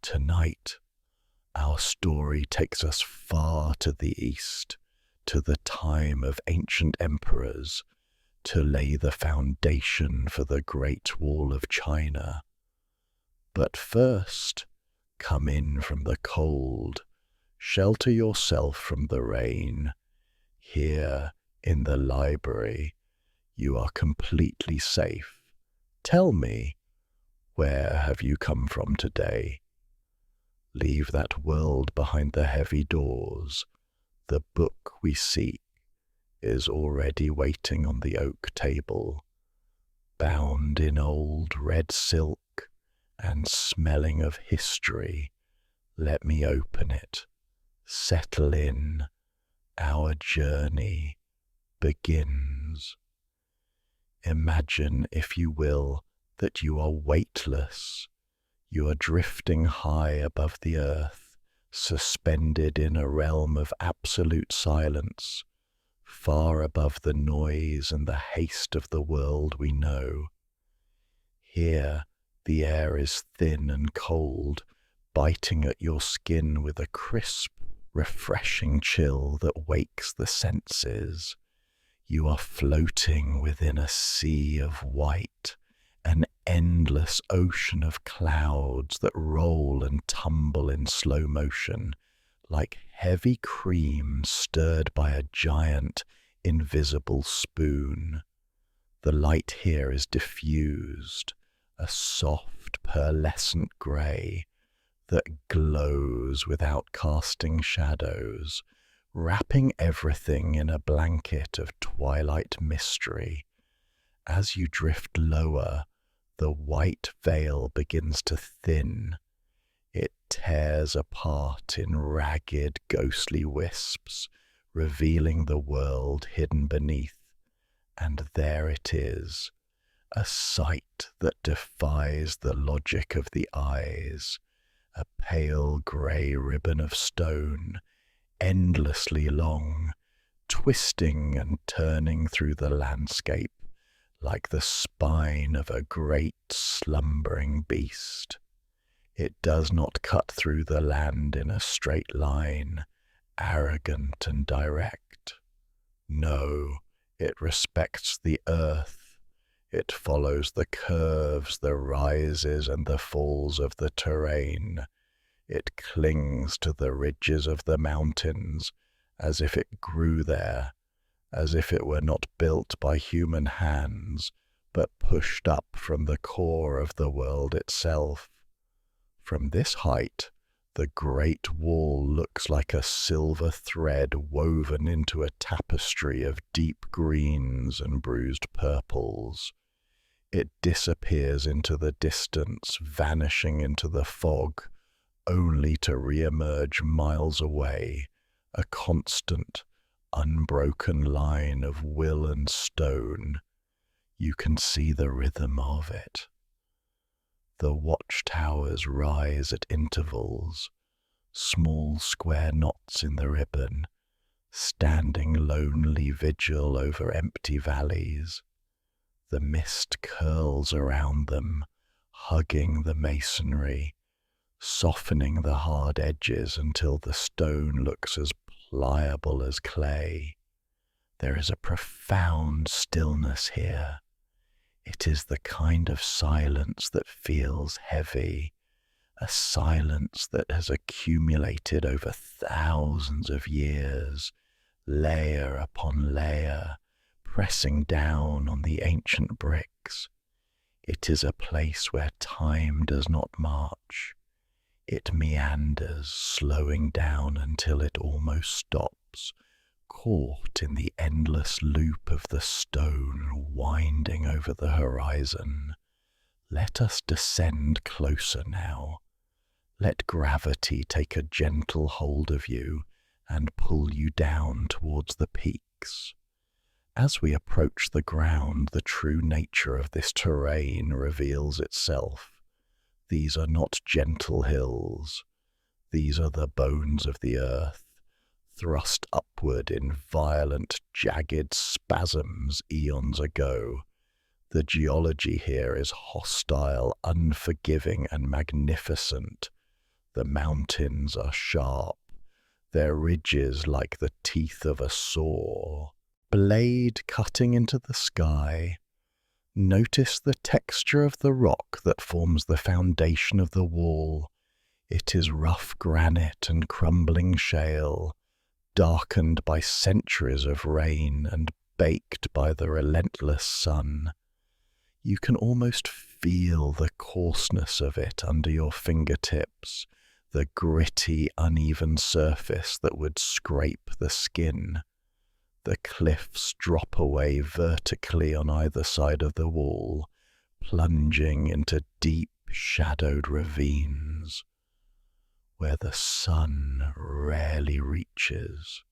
Tonight, our story takes us far to the east, to the time of ancient emperors, to lay the foundation for the Great Wall of China. But first, come in from the cold, shelter yourself from the rain. Here, in the library, you are completely safe. Tell me, where have you come from today? Leave that world behind the heavy doors. The book we seek is already waiting on the oak table, bound in old red silk and smelling of history. Let me open it. Settle in. Our journey begins. Imagine, if you will, that you are weightless. You are drifting high above the earth, suspended in a realm of absolute silence, far above the noise and the haste of the world we know. Here, the air is thin and cold, biting at your skin with a crisp, refreshing chill that wakes the senses. You are floating within a sea of white, an endless ocean of clouds that roll and tumble in slow motion, like heavy cream stirred by a giant, invisible spoon. The light here is diffused, a soft, pearlescent grey that glows without casting shadows, wrapping everything in a blanket of twilight mystery. As you drift lower, the white veil begins to thin. It tears apart in ragged, ghostly wisps, revealing the world hidden beneath. And there it is, a sight that defies the logic of the eyes. A pale grey ribbon of stone, endlessly long, twisting and turning through the landscape like the spine of a great slumbering beast. It does not cut through the land in a straight line, arrogant and direct. No, it respects the earth. It follows the curves, the rises and the falls of the terrain. It clings to the ridges of the mountains as if it grew there, as if it were not built by human hands, but pushed up from the core of the world itself. From this height, the Great Wall looks like a silver thread woven into a tapestry of deep greens and bruised purples. It disappears into the distance, vanishing into the fog, only to re-emerge miles away, a constant, unbroken line of will and stone. You can see the rhythm of it. The watchtowers rise at intervals, small square knots in the ribbon, standing lonely vigil over empty valleys. The mist curls around them, hugging the masonry, softening the hard edges until the stone looks as pliable as clay. There is a profound stillness here. It is the kind of silence that feels heavy, a silence that has accumulated over thousands of years, layer upon layer, pressing down on the ancient bricks. It is a place where time does not march. It meanders, slowing down until it almost stops, caught in the endless loop of the stone winding over the horizon. Let us descend closer now. Let gravity take a gentle hold of you and pull you down towards the peaks. As we approach the ground, the true nature of this terrain reveals itself. These are not gentle hills. These are the bones of the earth, thrust upward in violent, jagged spasms eons ago. The geology here is hostile, unforgiving, and magnificent. The mountains are sharp, their ridges like the teeth of a saw, blade cutting into the sky. Notice the texture of the rock that forms the foundation of the wall. It is rough granite and crumbling shale, darkened by centuries of rain and baked by the relentless sun. You can almost feel the coarseness of it under your fingertips, the gritty, uneven surface that would scrape the skin. The cliffs drop away vertically on either side of the wall, plunging into deep, shadowed ravines, where the sun rarely reaches.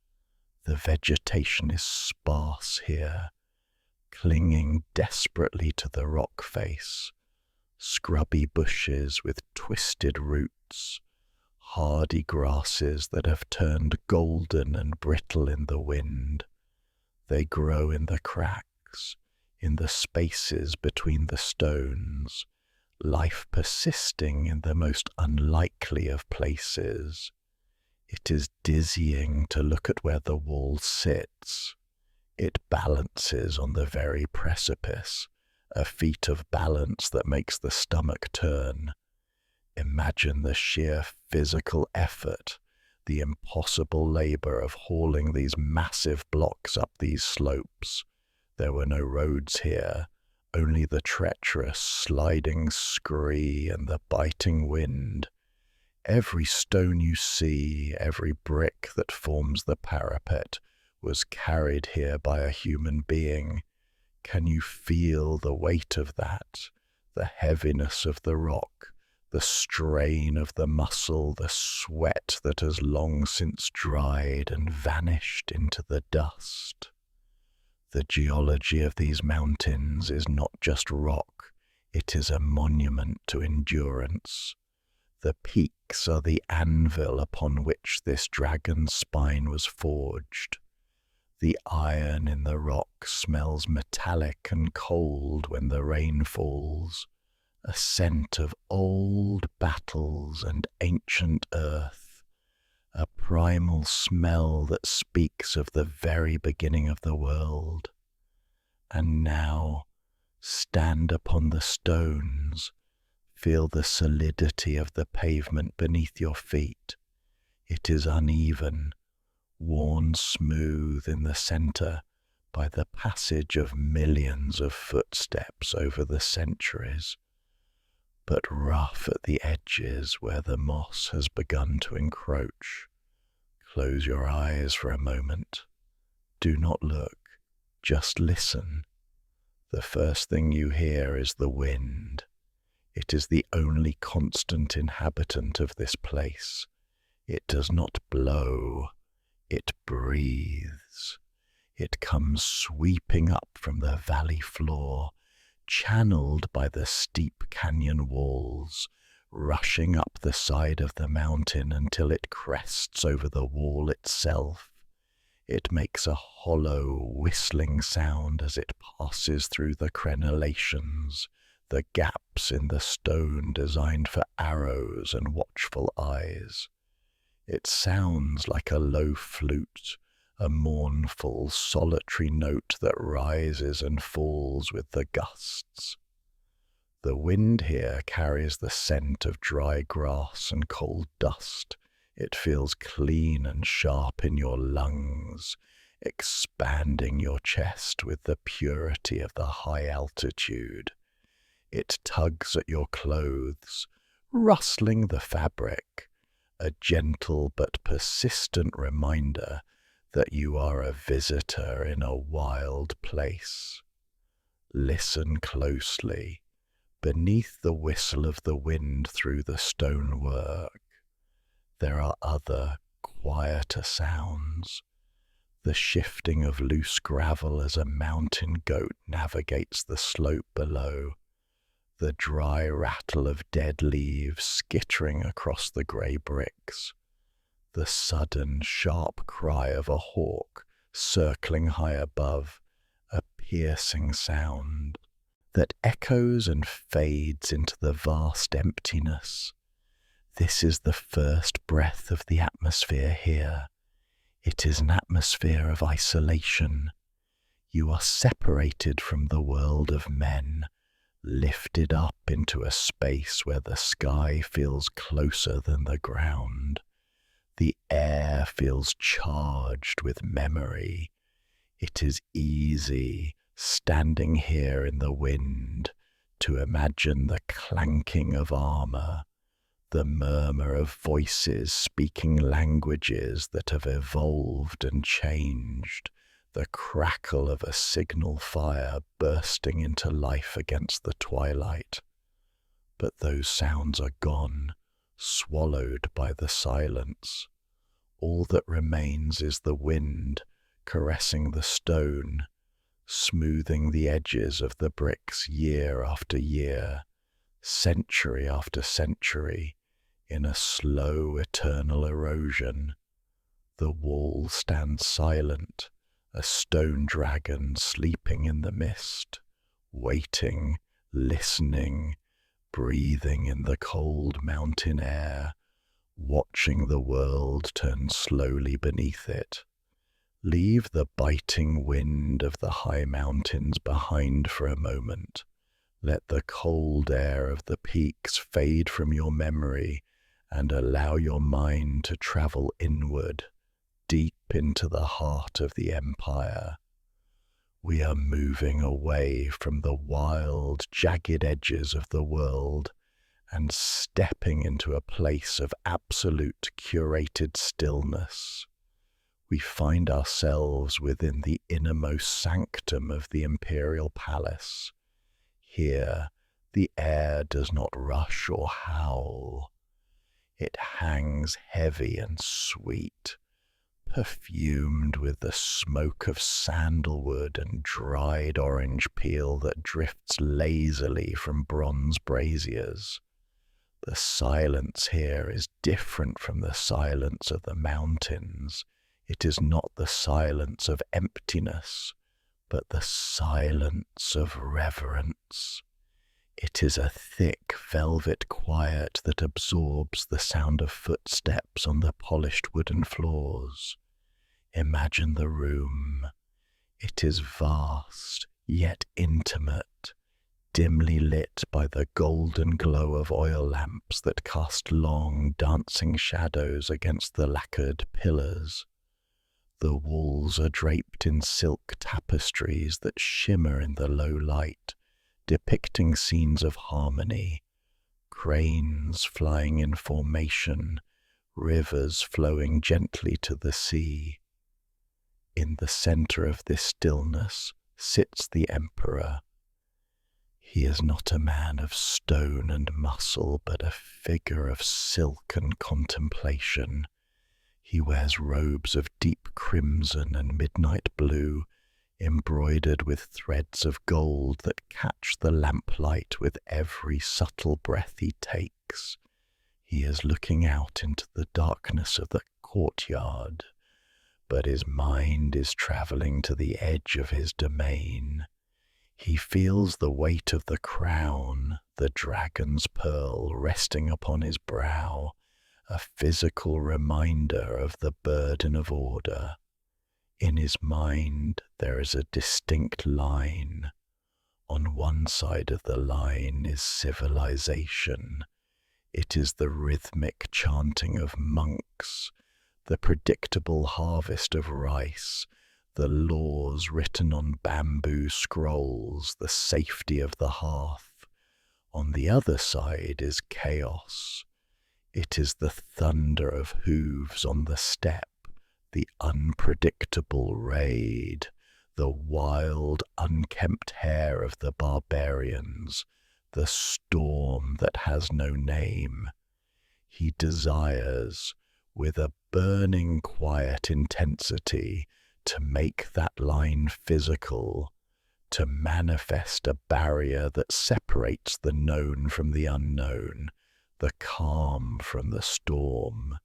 The vegetation is sparse here, clinging desperately to the rock face, scrubby bushes with twisted roots, hardy grasses that have turned golden and brittle in the wind. They grow in the cracks, in the spaces between the stones, life persisting in the most unlikely of places. It is dizzying to look at where the wall sits. It balances on the very precipice, a feat of balance that makes the stomach turn. Imagine the sheer physical effort, the impossible labor of hauling these massive blocks up these slopes. There were no roads here, only the treacherous sliding scree and the biting wind. Every stone you see, every brick that forms the parapet, was carried here by a human being. Can you feel the weight of that, the heaviness of the rock, the strain of the muscle, the sweat that has long since dried and vanished into the dust? The geology of these mountains is not just rock, it is a monument to endurance. The peaks are the anvil upon which this dragon's spine was forged. The iron in the rock smells metallic and cold when the rain falls, a scent of old battles and ancient earth, a primal smell that speaks of the very beginning of the world. And now, stand upon the stones, feel the solidity of the pavement beneath your feet. It is uneven, worn smooth in the center by the passage of millions of footsteps over the centuries, but rough at the edges where the moss has begun to encroach. Close your eyes for a moment. Do not look, just listen. The first thing you hear is the wind. It is the only constant inhabitant of this place. It does not blow. It breathes. It comes sweeping up from the valley floor, channeled by the steep canyon walls, rushing up the side of the mountain until it crests over the wall itself. It makes a hollow, whistling sound as it passes through the crenellations, the gaps in the stone designed for arrows and watchful eyes. It sounds like a low flute, a mournful, solitary note that rises and falls with the gusts. The wind here carries the scent of dry grass and cold dust. It feels clean and sharp in your lungs, expanding your chest with the purity of the high altitude. It tugs at your clothes, rustling the fabric, a gentle but persistent reminder that you are a visitor in a wild place. Listen closely, beneath the whistle of the wind through the stonework. There are other, quieter sounds. The shifting of loose gravel as a mountain goat navigates the slope below. The dry rattle of dead leaves skittering across the grey bricks. The sudden, sharp cry of a hawk circling high above, a piercing sound that echoes and fades into the vast emptiness. This is the first breath of the atmosphere here. It is an atmosphere of isolation. You are separated from the world of men, lifted up into a space where the sky feels closer than the ground. The air feels charged with memory. It is easy, standing here in the wind, to imagine the clanking of armor, the murmur of voices speaking languages that have evolved and changed, the crackle of a signal fire bursting into life against the twilight. But those sounds are gone, swallowed by the silence. All that remains is the wind caressing the stone, smoothing the edges of the bricks year after year, century after century, in a slow, eternal erosion. The wall stands silent, a stone dragon sleeping in the mist, waiting, listening, breathing in the cold mountain air, watching the world turn slowly beneath it. Leave the biting wind of the high mountains behind for a moment. Let the cold air of the peaks fade from your memory and allow your mind to travel inward, deep into the heart of the empire. We are moving away from the wild, jagged edges of the world and stepping into a place of absolute, curated stillness. We find ourselves within the innermost sanctum of the imperial palace. Here, the air does not rush or howl. It hangs heavy and sweet, perfumed with the smoke of sandalwood and dried orange peel that drifts lazily from bronze braziers. The silence here is different from the silence of the mountains. It is not the silence of emptiness, but the silence of reverence. It is a thick velvet quiet that absorbs the sound of footsteps on the polished wooden floors. Imagine the room. It is vast, yet intimate, dimly lit by the golden glow of oil lamps that cast long, dancing shadows against the lacquered pillars. The walls are draped in silk tapestries that shimmer in the low light, depicting scenes of harmony, cranes flying in formation, rivers flowing gently to the sea. In the center of this stillness sits the emperor. He is not a man of stone and muscle, but a figure of silk and contemplation. He wears robes of deep crimson and midnight blue, embroidered with threads of gold that catch the lamplight with every subtle breath he takes. He is looking out into the darkness of the courtyard, but his mind is traveling to the edge of his domain. He feels the weight of the crown, the dragon's pearl resting upon his brow, a physical reminder of the burden of order. In his mind there is a distinct line. On one side of the line is civilization. It is the rhythmic chanting of monks, the predictable harvest of rice, the laws written on bamboo scrolls, the safety of the hearth. On the other side is chaos. It is the thunder of hooves on the steppe, the unpredictable raid, the wild, unkempt hair of the barbarians, the storm that has no name. He desires, with a burning quiet intensity, to make that line physical, to manifest a barrier that separates the known from the unknown, the calm from the storm.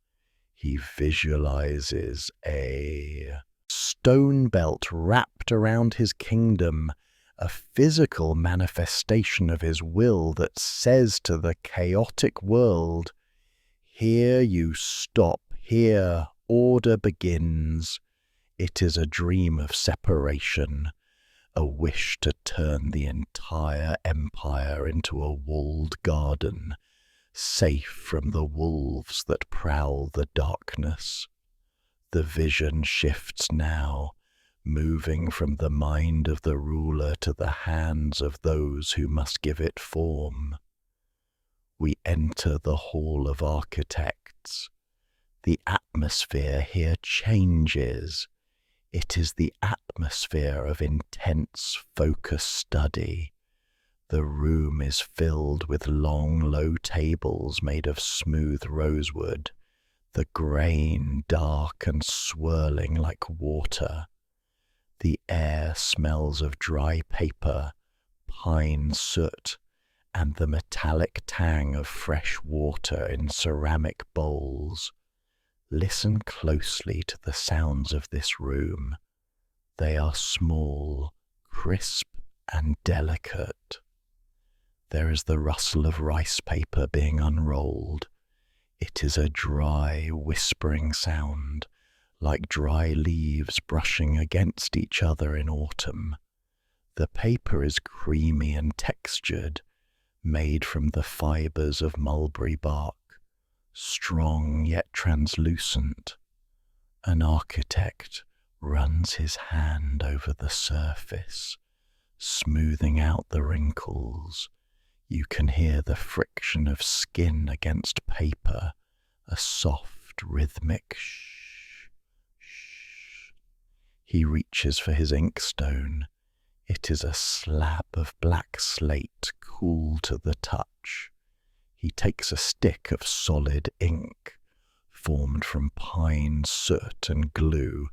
He visualizes a stone belt wrapped around his kingdom, a physical manifestation of his will that says to the chaotic world, Here you stop, here order begins. It is a dream of separation, a wish to turn the entire empire into a walled garden, safe from the wolves that prowl the darkness. The vision shifts now, moving from the mind of the ruler to the hands of those who must give it form. We enter the Hall of Architects. The atmosphere here changes. It is the atmosphere of intense, focused study. The room is filled with long, low tables made of smooth rosewood, the grain dark and swirling like water. The air smells of dry paper, pine soot, and the metallic tang of fresh water in ceramic bowls. Listen closely to the sounds of this room. They are small, crisp, and delicate. There is the rustle of rice paper being unrolled. It is a dry, whispering sound, like dry leaves brushing against each other in autumn. The paper is creamy and textured, made from the fibers of mulberry bark, strong yet translucent. An architect runs his hand over the surface, smoothing out the wrinkles. You can hear the friction of skin against paper, a soft, rhythmic shh, shh. He reaches for his inkstone. It is a slab of black slate, cool to the touch. He takes a stick of solid ink, formed from pine, soot, and glue,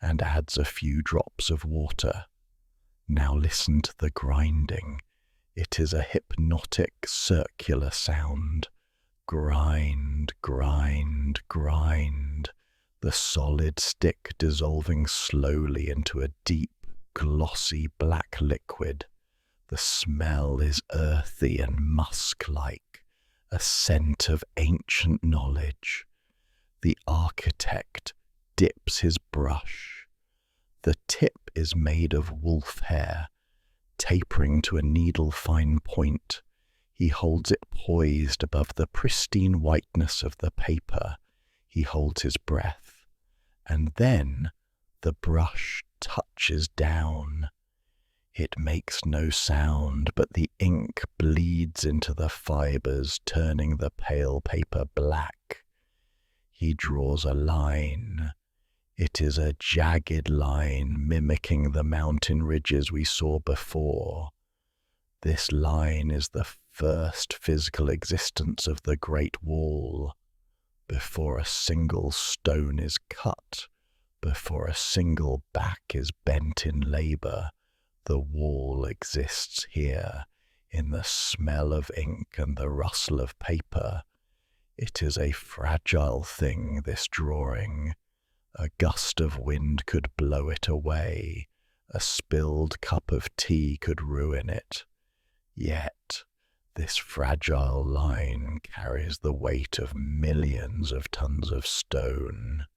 and adds a few drops of water. Now listen to the grinding. It is a hypnotic, circular sound. Grind, grind, grind. The solid stick dissolving slowly into a deep, glossy black liquid. The smell is earthy and musk-like, a scent of ancient knowledge. The architect dips his brush. The tip is made of wolf hair, tapering to a needle-fine point. He holds it poised above the pristine whiteness of the paper. He holds his breath, and then the brush touches down. It makes no sound, but the ink bleeds into the fibers, turning the pale paper black. He draws a line. It is a jagged line mimicking the mountain ridges we saw before. This line is the first physical existence of the Great Wall. Before a single stone is cut, before a single back is bent in labor, the wall exists here, in the smell of ink and the rustle of paper. It is a fragile thing, this drawing. A gust of wind could blow it away. A spilled cup of tea could ruin it. Yet, this fragile line carries the weight of millions of tons of stone.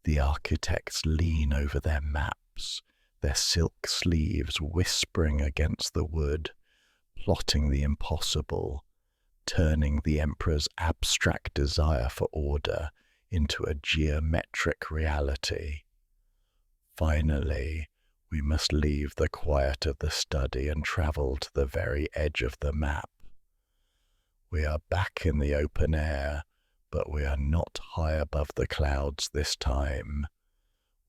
The architects lean over their maps, their silk sleeves whispering against the wood, plotting the impossible, turning the emperor's abstract desire for order into a geometric reality. Finally, we must leave the quiet of the study and travel to the very edge of the map. We are back in the open air, but we are not high above the clouds this time.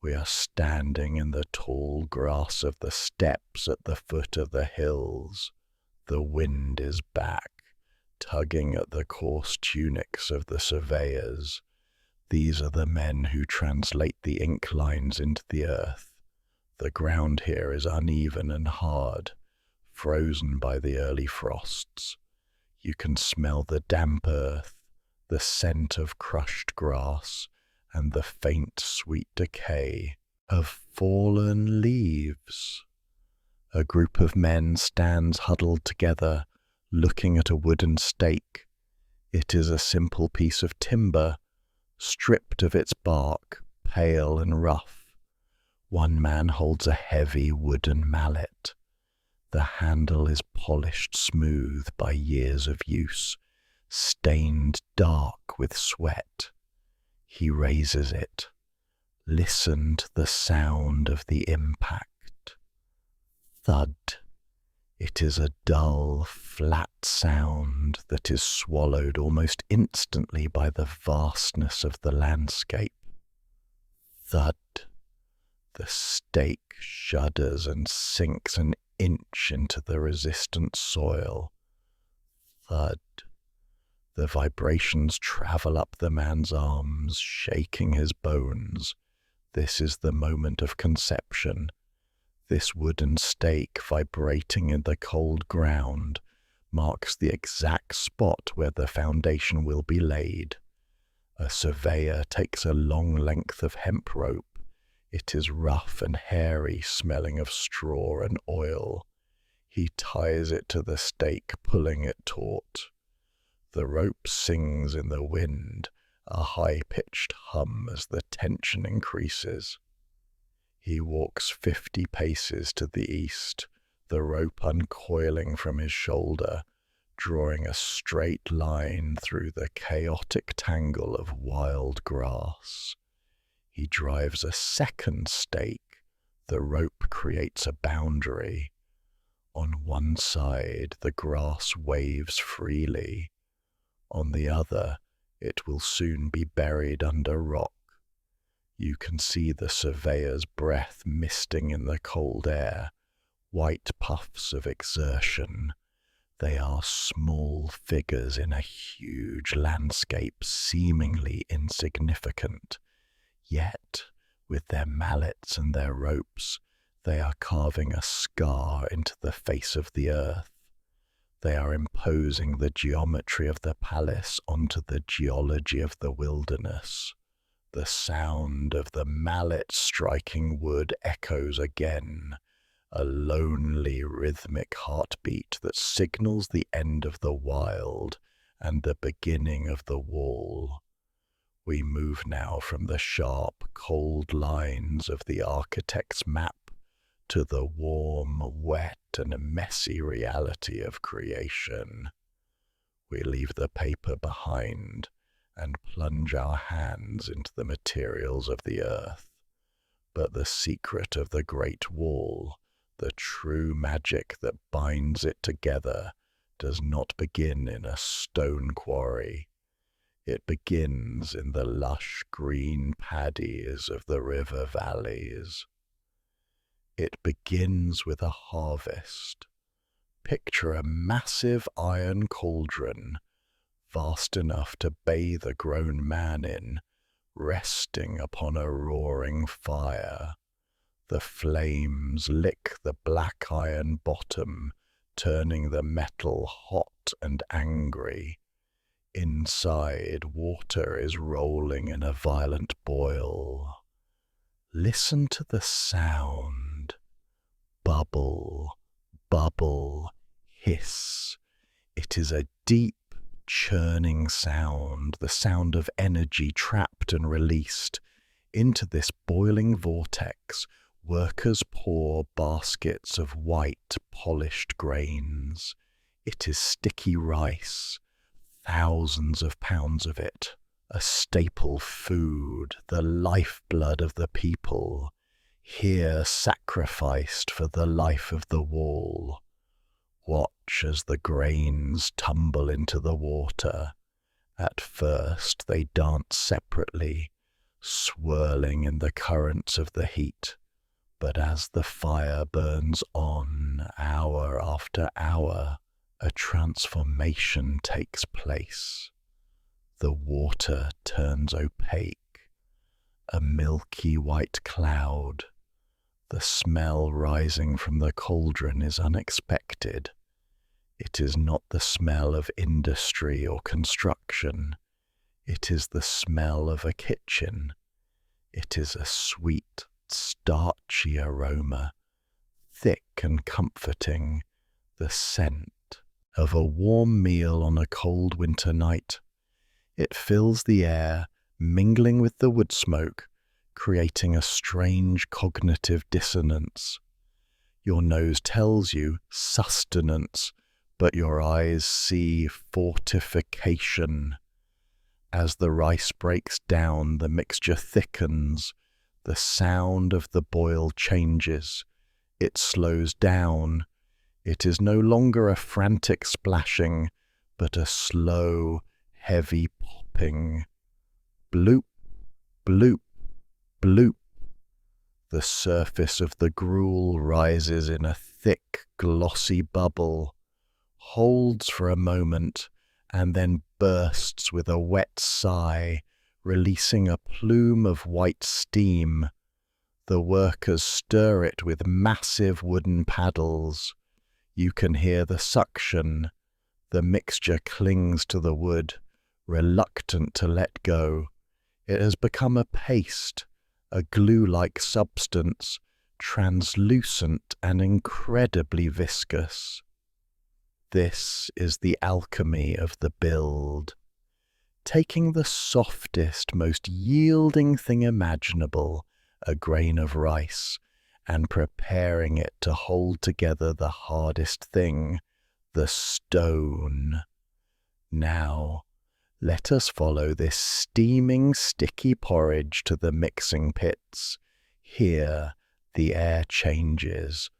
We are standing in the tall grass of the steppes at the foot of the hills. The wind is back, tugging at the coarse tunics of the surveyors. These are the men who translate the ink lines into the earth. The ground here is uneven and hard, frozen by the early frosts. You can smell the damp earth, the scent of crushed grass, and the faint, sweet decay of fallen leaves. A group of men stands huddled together, looking at a wooden stake. It is a simple piece of timber, stripped of its bark, pale and rough. One man holds a heavy wooden mallet. The handle is polished smooth by years of use, stained dark with sweat. He raises it. Listen to the sound of the impact. Thud. It is a dull, flat sound that is swallowed almost instantly by the vastness of the landscape. Thud. The stake shudders and sinks an inch into the resistant soil. Thud. The vibrations travel up the man's arms, shaking his bones. This is the moment of conception. This wooden stake vibrating in the cold ground marks the exact spot where the foundation will be laid. A surveyor takes a long length of hemp rope. It is rough and hairy, smelling of straw and oil. He ties it to the stake, pulling it taut. The rope sings in the wind, a high-pitched hum as the tension increases. He walks 50 paces to the east, the rope uncoiling from his shoulder, drawing a straight line through the chaotic tangle of wild grass. He drives a second stake. The rope creates a boundary. On one side, the grass waves freely. On the other, it will soon be buried under rock. You can see the surveyor's breath misting in the cold air, white puffs of exertion. They are small figures in a huge landscape, seemingly insignificant. Yet, with their mallets and their ropes, they are carving a scar into the face of the earth. They are imposing the geometry of the palace onto the geology of the wilderness. The sound of the mallet striking wood echoes again, a lonely rhythmic heartbeat that signals the end of the wild and the beginning of the wall. We move now from the sharp, cold lines of the architect's map to the warm, wet, and messy reality of creation. We leave the paper behind and plunge our hands into the materials of the earth. But the secret of the Great Wall, the true magic that binds it together, does not begin in a stone quarry. It begins in the lush green paddies of the river valleys. It begins with a harvest. Picture a massive iron cauldron, vast enough to bathe a grown man in, resting upon a roaring fire. The flames lick the black iron bottom, turning the metal hot and angry. Inside, water is rolling in a violent boil. Listen to the sound. Bubble, bubble, hiss. It is a deep, churning sound, the sound of energy trapped and released. Into this boiling vortex, workers pour baskets of white, polished grains. It is sticky rice, thousands of pounds of it, a staple food, the lifeblood of the people, here sacrificed for the life of the wall. Watch as the grains tumble into the water. At first they dance separately, swirling in the currents of the heat. But as the fire burns on, hour after hour, a transformation takes place. The water turns opaque, a milky white cloud. The smell rising from the cauldron is unexpected. It is not the smell of industry or construction. It is the smell of a kitchen. It is a sweet, starchy aroma, thick and comforting, the scent, of a warm meal on a cold winter night. It fills the air, mingling with the wood smoke, creating a strange cognitive dissonance. Your nose tells you sustenance, but your eyes see fortification. As the rice breaks down, the mixture thickens. The sound of the boil changes. It slows down. It is no longer a frantic splashing, but a slow, heavy popping. Bloop, bloop, bloop. The surface of the gruel rises in a thick, glossy bubble, holds for a moment, and then bursts with a wet sigh, releasing a plume of white steam. The workers stir it with massive wooden paddles. You can hear the suction. The mixture clings to the wood, reluctant to let go. It has become a paste, a glue-like substance, translucent and incredibly viscous. This is the alchemy of the build. Taking the softest, most yielding thing imaginable, a grain of rice, and preparing it to hold together the hardest thing, the stone. Now, let us follow this steaming, sticky porridge to the mixing pits. Here, the air changes.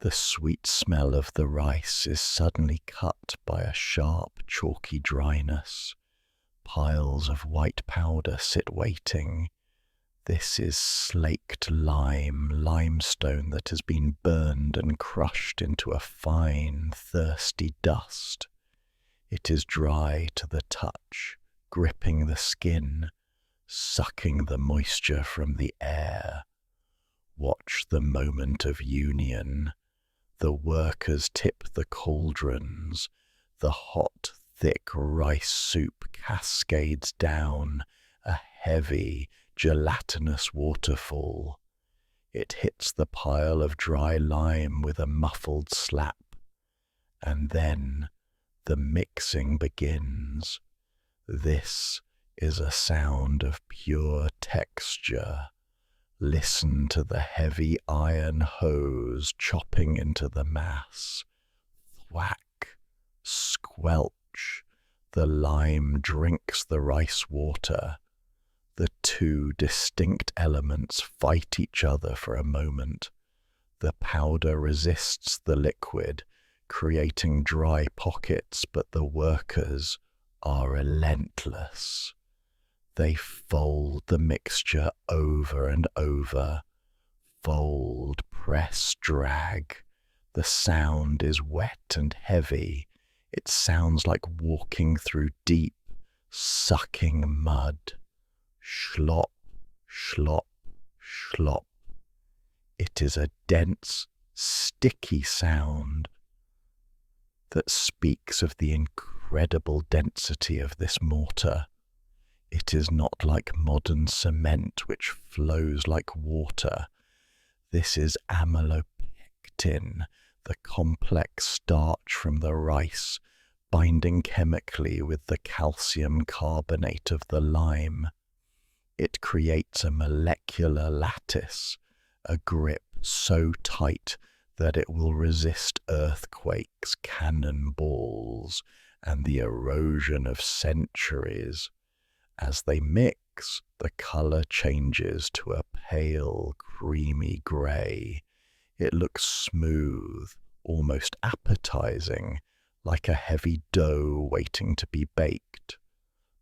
The sweet smell of the rice is suddenly cut by a sharp, chalky dryness. Piles of white powder sit waiting. This is slaked limestone that has been burned and crushed into a fine, thirsty dust. It is dry to the touch, gripping the skin, sucking the moisture from the air. Watch the moment of union. The workers tip the cauldrons. The hot, thick rice soup cascades down, a heavy, gelatinous waterfall. It hits the pile of dry lime with a muffled slap. And then the mixing begins. This is a sound of pure texture. Listen to the heavy iron hose chopping into the mass. Thwack, squelch, the lime drinks the rice water. The two distinct elements fight each other for a moment. The powder resists the liquid, creating dry pockets, but the workers are relentless. They fold the mixture over and over. Fold, press, drag. The sound is wet and heavy. It sounds like walking through deep, sucking mud. Schlop, schlop, schlop. It is a dense, sticky sound that speaks of the incredible density of this mortar. It is not like modern cement which flows like water. This is amylopectin, the complex starch from the rice, binding chemically with the calcium carbonate of the lime. It creates a molecular lattice, a grip so tight that it will resist earthquakes, cannonballs, and the erosion of centuries. As they mix, the color changes to a pale, creamy gray. It looks smooth, almost appetizing, like a heavy dough waiting to be baked.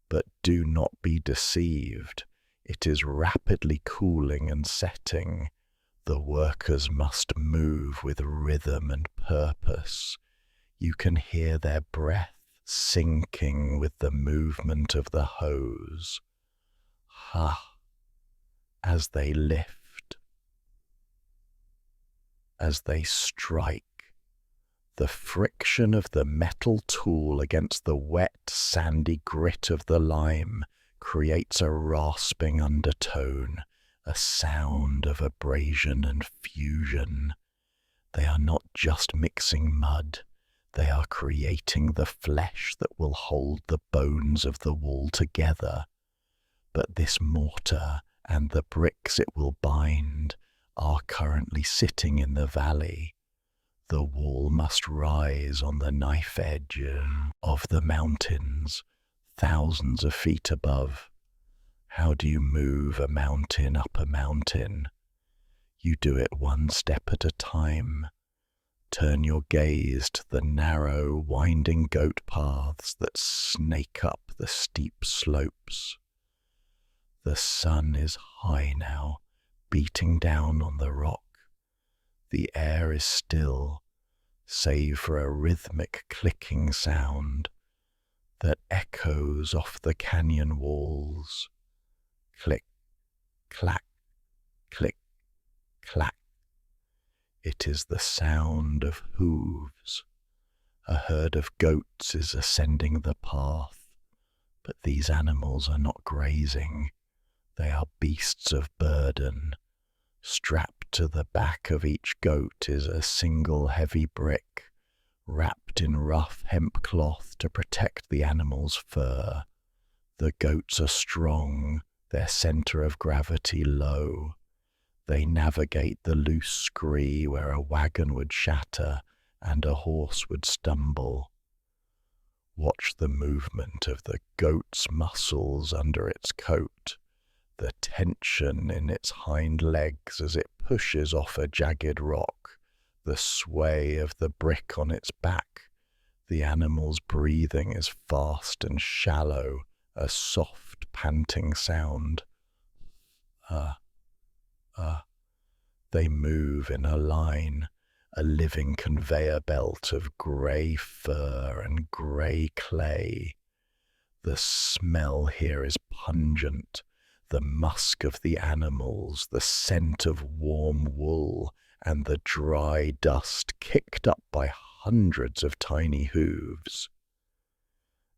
But do not be deceived. It is rapidly cooling and setting. The workers must move with rhythm and purpose. You can hear their breath sinking with the movement of the hose. Ha! As they lift, as they strike, the friction of the metal tool against the wet, sandy grit of the lime creates a rasping undertone, a sound of abrasion and fusion. They are not just mixing mud. They are creating the flesh that will hold the bones of the wall together. But this mortar and the bricks it will bind are currently sitting in the valley. The wall must rise on the knife edge of the mountains, thousands of feet above. How do you move a mountain up a mountain? You do it one step at a time. Turn your gaze to the narrow, winding goat paths that snake up the steep slopes. The sun is high now, beating down on the rock. The air is still, save for a rhythmic clicking sound that echoes off the canyon walls. Click, clack, click, clack. It is the sound of hooves. A herd of goats is ascending the path, but these animals are not grazing. They are beasts of burden. Strapped to the back of each goat is a single heavy brick, wrapped in rough hemp cloth to protect the animal's fur. The goats are strong, their center of gravity low. They navigate the loose scree where a wagon would shatter and a horse would stumble. Watch the movement of the goat's muscles under its coat, the tension in its hind legs as it pushes off a jagged rock, the sway of the brick on its back. The animal's breathing is fast and shallow, a soft panting sound. They move in a line, a living conveyor belt of grey fur and grey clay. The smell here is pungent, the musk of the animals, the scent of warm wool, and the dry dust kicked up by hundreds of tiny hooves.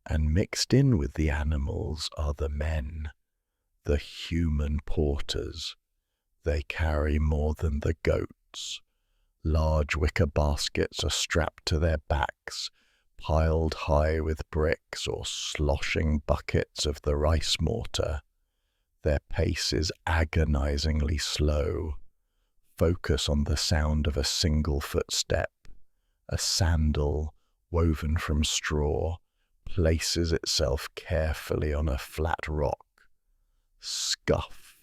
And mixed in with the animals are the men, the human porters. They carry more than the goats. Large wicker baskets are strapped to their backs, piled high with bricks or sloshing buckets of the rice mortar. Their pace is agonizingly slow. Focus on the sound of a single footstep. A sandal, woven from straw, places itself carefully on a flat rock. Scuff.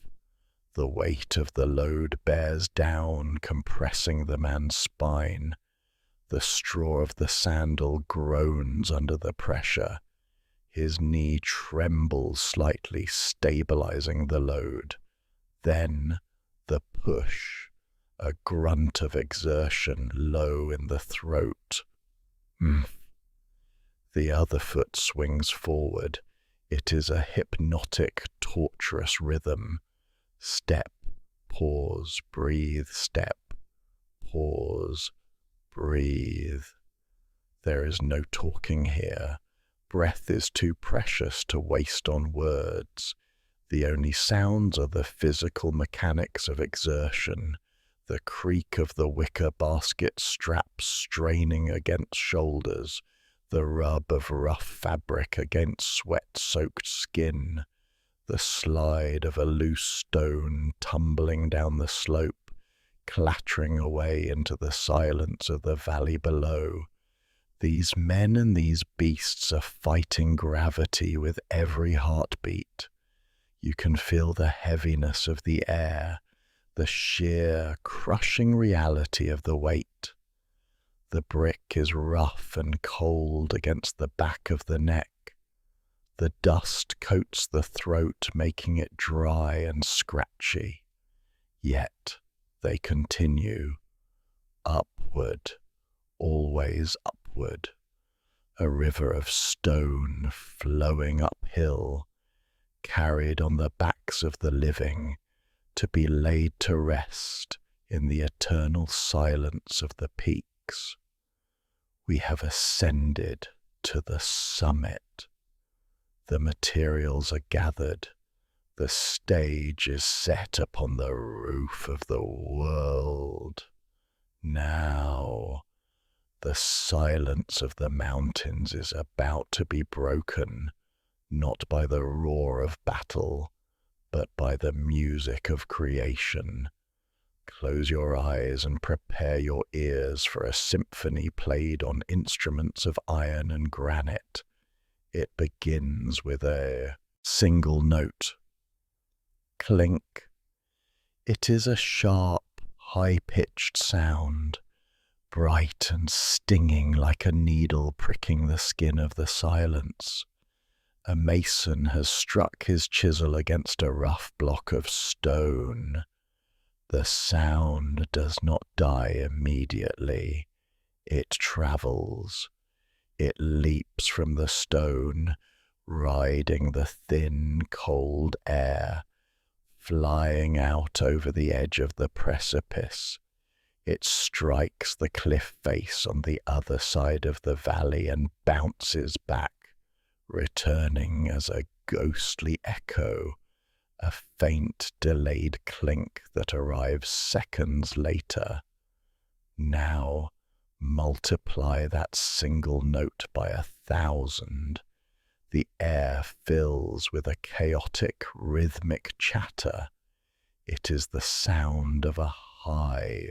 The weight of the load bears down, compressing the man's spine. The straw of the sandal groans under the pressure. His knee trembles slightly, stabilizing the load. Then the push, a grunt of exertion low in the throat. The other foot swings forward. It is a hypnotic, torturous rhythm. Step, pause, breathe, step, pause, breathe. There is no talking here. Breath is too precious to waste on words. The only sounds are the physical mechanics of exertion, the creak of the wicker basket straps straining against shoulders, the rub of rough fabric against sweat-soaked skin, the slide of a loose stone tumbling down the slope, clattering away into the silence of the valley below. These men and these beasts are fighting gravity with every heartbeat. You can feel the heaviness of the air, the sheer, crushing reality of the weight. The brick is rough and cold against the back of the neck. The dust coats the throat, making it dry and scratchy. Yet they continue, upward, always upward, a river of stone flowing uphill, carried on the backs of the living, to be laid to rest in the eternal silence of the peaks. We have ascended to the summit. The materials are gathered. The stage is set upon the roof of the world. Now, The silence of the mountains is about to be broken, not by the roar of battle, but by the music of creation. Close your eyes and prepare your ears for a symphony played on instruments of iron and granite. It begins with a single note. Clink. It is a sharp, high-pitched sound, bright and stinging like a needle pricking the skin of the silence. A mason has struck his chisel against a rough block of stone. The sound does not die immediately. It travels. It leaps from the stone, riding the thin, cold air, flying out over the edge of the precipice. It strikes the cliff face on the other side of the valley and bounces back, returning as a ghostly echo, a faint, delayed clink that arrives seconds later. Now, multiply that single note by 1,000. The air fills with a chaotic, rhythmic chatter. It is the sound of a high.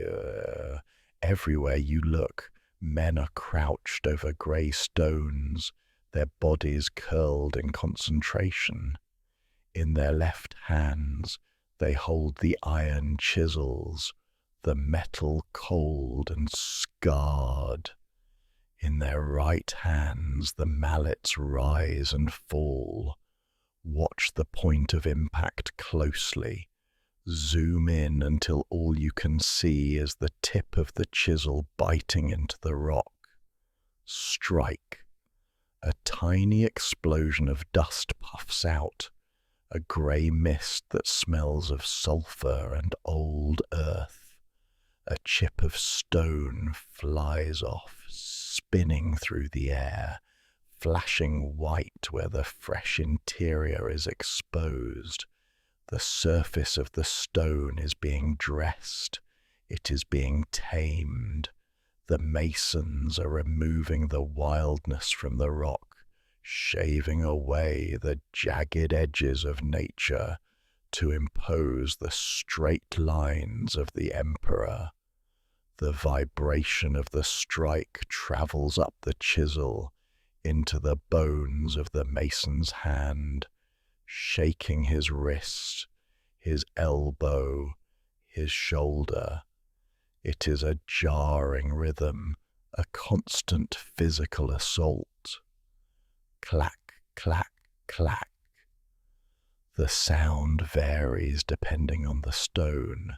Everywhere you look, men are crouched over grey stones, their bodies curled in concentration. In their left hands, they hold the iron chisels, the metal cold and scarred. In their right hands, the mallets rise and fall. Watch the point of impact closely. Zoom in until all you can see is the tip of the chisel biting into the rock. Strike. A tiny explosion of dust puffs out, a grey mist that smells of sulphur and old earth. A chip of stone flies off, spinning through the air, flashing white where the fresh interior is exposed. The surface of the stone is being dressed. It is being tamed. The masons are removing the wildness from the rock, shaving away the jagged edges of nature to impose the straight lines of the emperor. The vibration of the strike travels up the chisel into the bones of the mason's hand, shaking his wrist, his elbow, his shoulder. It is a jarring rhythm, a constant physical assault. Clack, clack, clack. The sound varies depending on the stone.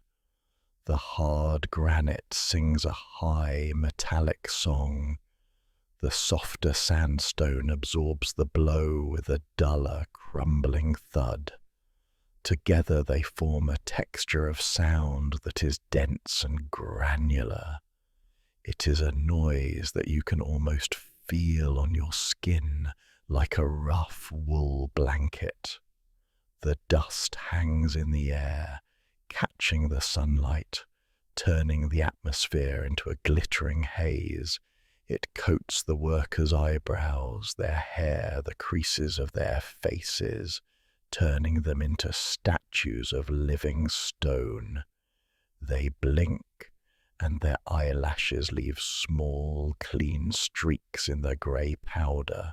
The hard granite sings a high, metallic song. The softer sandstone absorbs the blow with a duller, crumbling thud. Together they form a texture of sound that is dense and granular. It is a noise that you can almost feel on your skin, like a rough wool blanket. The dust hangs in the air, catching the sunlight, turning the atmosphere into a glittering haze. It coats the workers' eyebrows, their hair, the creases of their faces, turning them into statues of living stone. They blink, and their eyelashes leave small, clean streaks in the grey powder.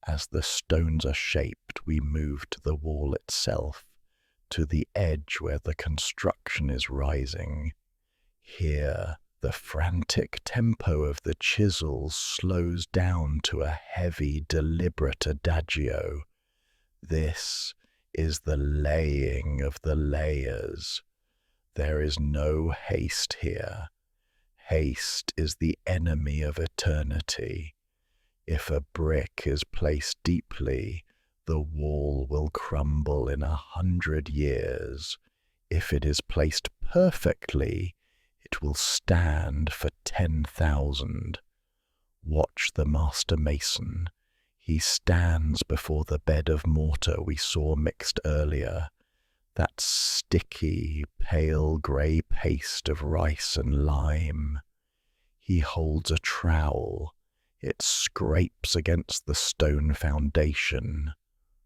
As the stones are shaped, we move to the wall itself, to the edge where the construction is rising. Here, the frantic tempo of the chisels slows down to a heavy, deliberate adagio. This is the laying of the layers. There is no haste here. Haste is the enemy of eternity. If a brick is placed deeply, the wall will crumble in 100 years. If it is placed perfectly, it will stand for 10,000. Watch the master mason. He stands before the bed of mortar we saw mixed earlier, that sticky, pale grey paste of rice and lime. He holds a trowel. It scrapes against the stone foundation.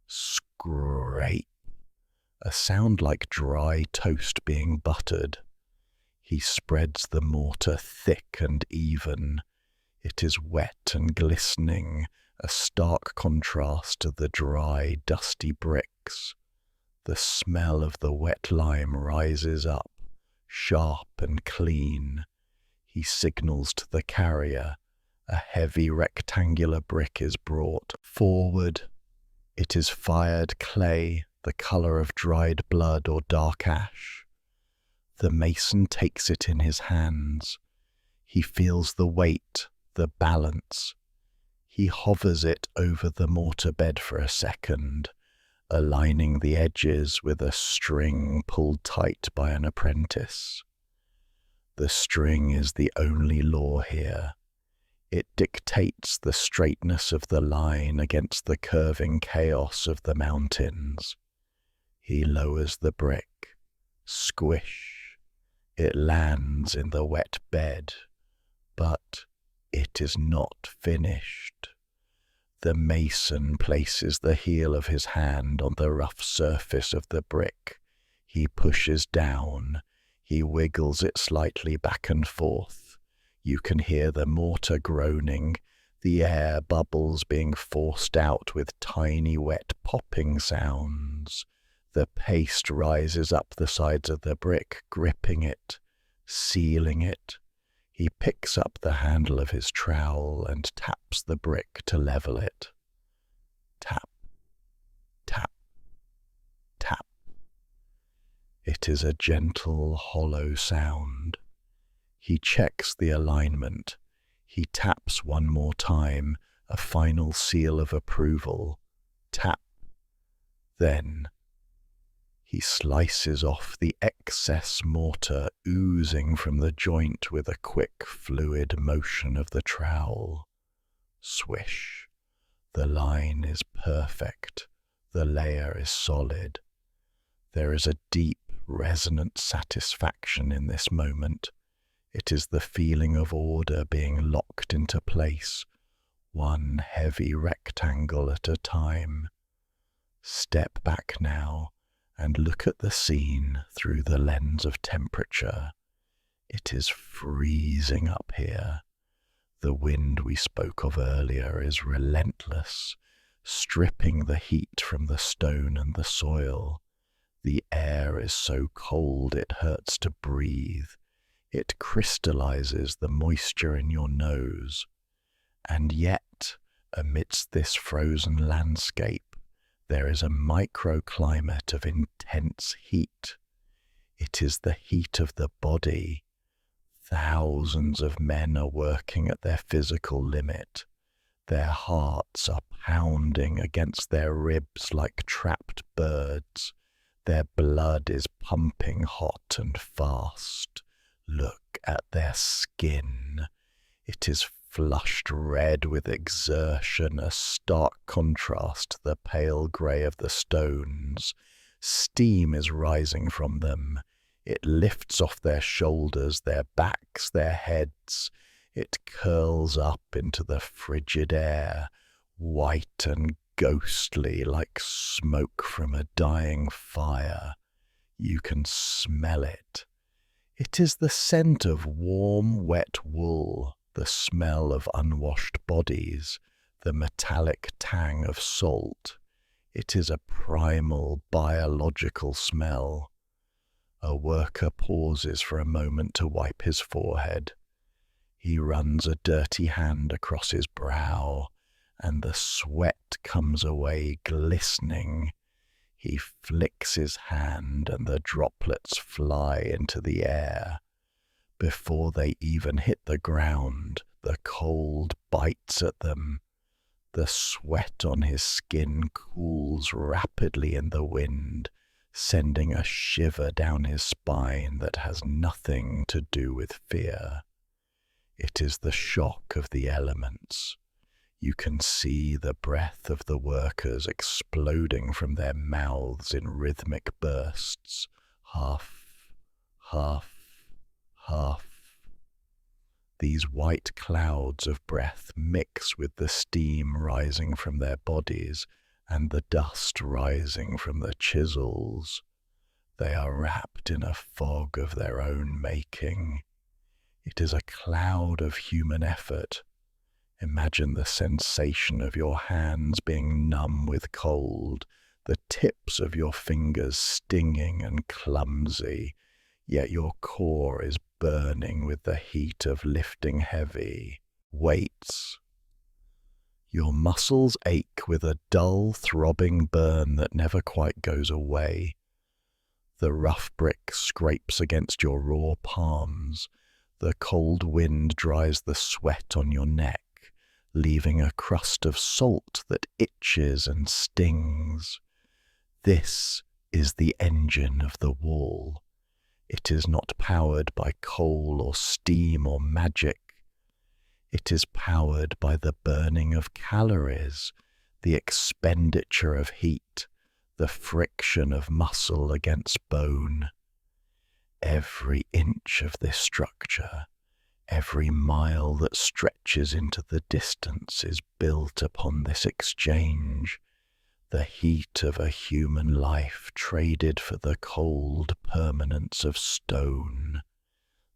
Scrape. A sound like dry toast being buttered. He spreads the mortar thick and even. It is wet and glistening, a stark contrast to the dry, dusty bricks. The smell of the wet lime rises up, sharp and clean. He signals to the carrier. A heavy rectangular brick is brought forward. It is fired clay, the colour of dried blood or dark ash. The mason takes it in his hands. He feels the weight, the balance. He hovers it over the mortar bed for a second, aligning the edges with a string pulled tight by an apprentice. The string is the only law here. It dictates the straightness of the line against the curving chaos of the mountains. He lowers the brick. Squish. It lands in the wet bed, but it is not finished. The mason places the heel of his hand on the rough surface of the brick. He pushes down. He wiggles it slightly back and forth. You can hear the mortar groaning, the air bubbles being forced out with tiny wet popping sounds. The paste rises up the sides of the brick, gripping it, sealing it. He picks up the handle of his trowel and taps the brick to level it. Tap, tap, tap. It is a gentle, hollow sound. He checks the alignment. He taps one more time, a final seal of approval. Tap. Then he slices off the excess mortar oozing from the joint with a quick, fluid motion of the trowel. Swish. The line is perfect. The layer is solid. There is a deep, resonant satisfaction in this moment. It is the feeling of order being locked into place, one heavy rectangle at a time. Step back now and look at the scene through the lens of temperature. It is freezing up here. The wind we spoke of earlier is relentless, stripping the heat from the stone and the soil. The air is so cold it hurts to breathe. It crystallizes the moisture in your nose. And yet, amidst this frozen landscape, there is a microclimate of intense heat. It is the heat of the body. Thousands of men are working at their physical limit. Their hearts are pounding against their ribs like trapped birds. Their blood is pumping hot and fast. Look at their skin. It is flushed red with exertion, a stark contrast to the pale grey of the stones. Steam is rising from them. It lifts off their shoulders, their backs, their heads. It curls up into the frigid air, white and ghostly like smoke from a dying fire. You can smell it. It is the scent of warm, wet wool, the smell of unwashed bodies, the metallic tang of salt. It is a primal, biological smell. A worker pauses for a moment to wipe his forehead. He runs a dirty hand across his brow, and the sweat comes away glistening. He flicks his hand and the droplets fly into the air. Before they even hit the ground, the cold bites at them. The sweat on his skin cools rapidly in the wind, sending a shiver down his spine that has nothing to do with fear. It is the shock of the elements. You can see the breath of the workers exploding from their mouths in rhythmic bursts. Huff, huff, huff. These white clouds of breath mix with the steam rising from their bodies and the dust rising from the chisels. They are wrapped in a fog of their own making. It is a cloud of human effort. Imagine the sensation of your hands being numb with cold, the tips of your fingers stinging and clumsy, yet your core is burning with the heat of lifting heavy weights. Your muscles ache with a dull, throbbing burn that never quite goes away. The rough brick scrapes against your raw palms. The cold wind dries the sweat on your neck, leaving a crust of salt that itches and stings. This is the engine of the wall. It is not powered by coal or steam or magic. It is powered by the burning of calories, the expenditure of heat, the friction of muscle against bone. Every inch of this structure, every mile that stretches into the distance is built upon this exchange, the heat of a human life traded for the cold permanence of stone.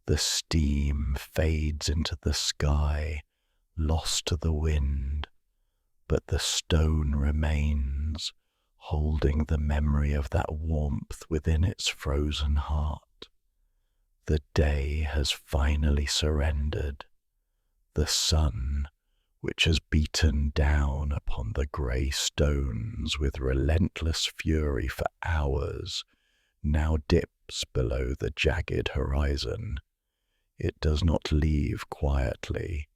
The steam fades into the sky, lost to the wind, but the stone remains, holding the memory of that warmth within its frozen heart. The day has finally surrendered. The sun, which has beaten down upon the grey stones with relentless fury for hours, now dips below the jagged horizon. It does not leave quietly.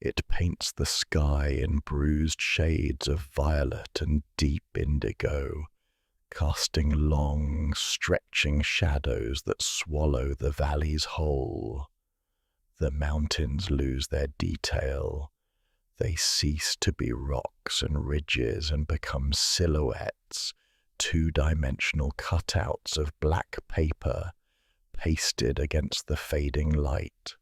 It paints the sky in bruised shades of violet and deep indigo, casting long, stretching shadows that swallow the valley's whole. The mountains lose their detail. They cease to be rocks and ridges and become silhouettes, two-dimensional cutouts of black paper pasted against the fading light.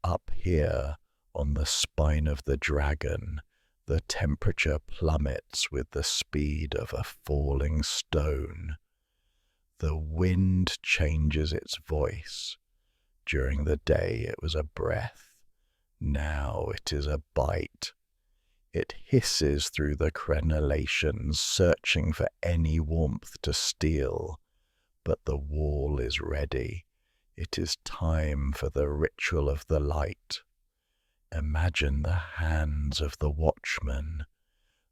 Up here, on the spine of the dragon, the temperature plummets with the speed of a falling stone. The wind changes its voice. During the day it was a breath. Now it is a bite. It hisses through the crenellations, searching for any warmth to steal. But the wall is ready. It is time for the ritual of the light. Imagine the hands of the watchman.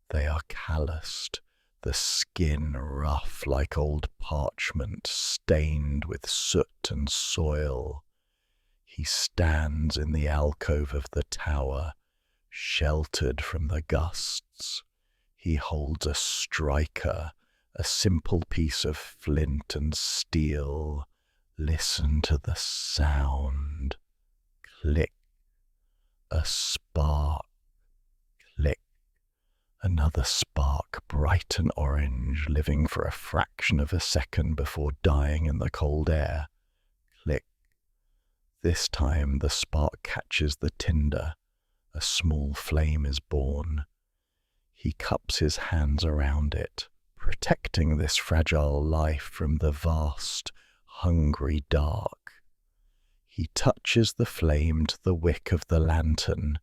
They are calloused, the skin rough like old parchment, stained with soot and soil. He stands in the alcove of the tower, sheltered from the gusts. He holds a striker, a simple piece of flint and steel. Listen to the sound. Click. A spark. Click. Another spark, bright and orange, living for a fraction of a second before dying in the cold air. Click. This time the spark catches the tinder. A small flame is born. He cups his hands around it, protecting this fragile life from the vast, hungry dark. He touches the flame to the wick of the lantern.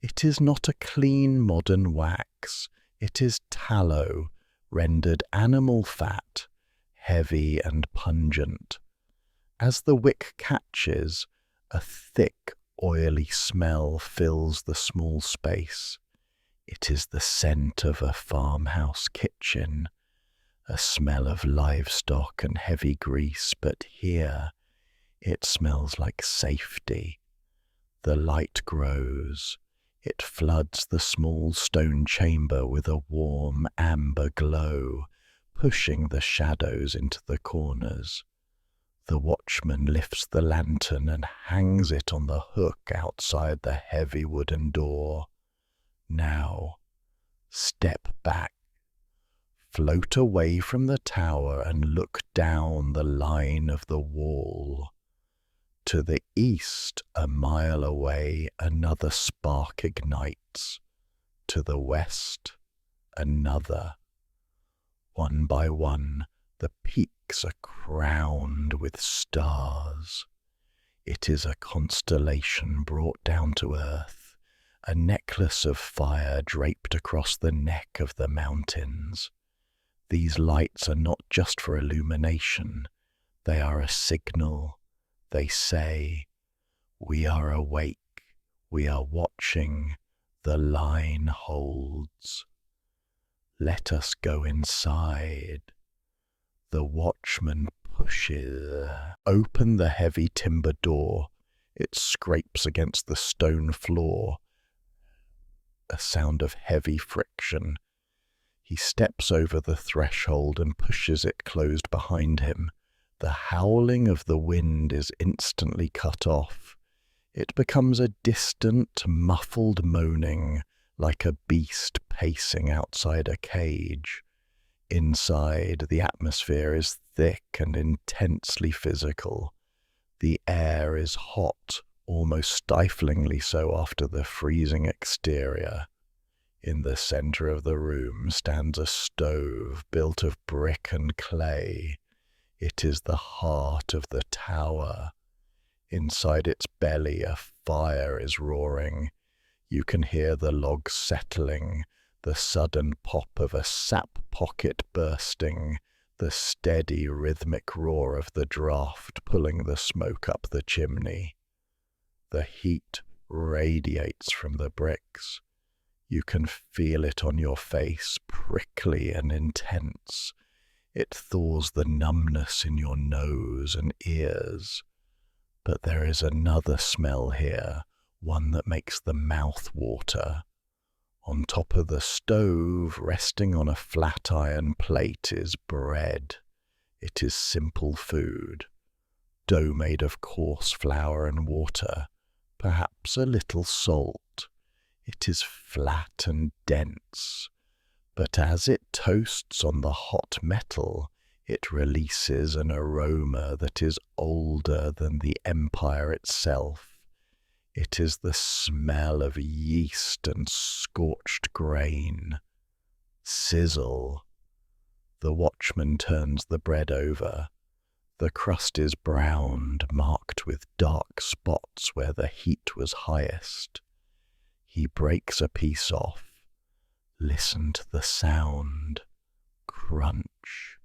It is not a clean modern wax. It is tallow, rendered animal fat, heavy and pungent. As the wick catches, a thick, oily smell fills the small space. It is the scent of a farmhouse kitchen, a smell of livestock and heavy grease, but here it smells like safety. The light grows. It floods the small stone chamber with a warm amber glow, pushing the shadows into the corners. The watchman lifts the lantern and hangs it on the hook outside the heavy wooden door. Now, step back. Float away from the tower and look down the line of the wall. To the east, a mile away, another spark ignites. To the west, another. One by one, the peaks are crowned with stars. It is a constellation brought down to earth, a necklace of fire draped across the neck of the mountains. These lights are not just for illumination, they are a signal. They say, "We are awake, we are watching, the line holds. Let us go inside." The watchman pushes open the heavy timber door. It scrapes against the stone floor, a sound of heavy friction. He steps over the threshold and pushes it closed behind him. The howling of the wind is instantly cut off. It becomes a distant, muffled moaning, like a beast pacing outside a cage. Inside, the atmosphere is thick and intensely physical. The air is hot, almost stiflingly so after the freezing exterior. In the center of the room stands a stove built of brick and clay. It is the heart of the tower. Inside its belly, a fire is roaring. You can hear the logs settling, the sudden pop of a sap pocket bursting, the steady rhythmic roar of the draft pulling the smoke up the chimney. The heat radiates from the bricks. You can feel it on your face, prickly and intense. It thaws the numbness in your nose and ears. But there is another smell here, one that makes the mouth water. On top of the stove, resting on a flat iron plate, is bread. It is simple food. Dough made of coarse flour and water, perhaps a little salt. It is flat and dense, but as it toasts on the hot metal, it releases an aroma that is older than the empire itself. It is the smell of yeast and scorched grain. Sizzle. The watchman turns the bread over. The crust is browned, marked with dark spots where the heat was highest. He breaks a piece off. Listen to the sound. Crunch.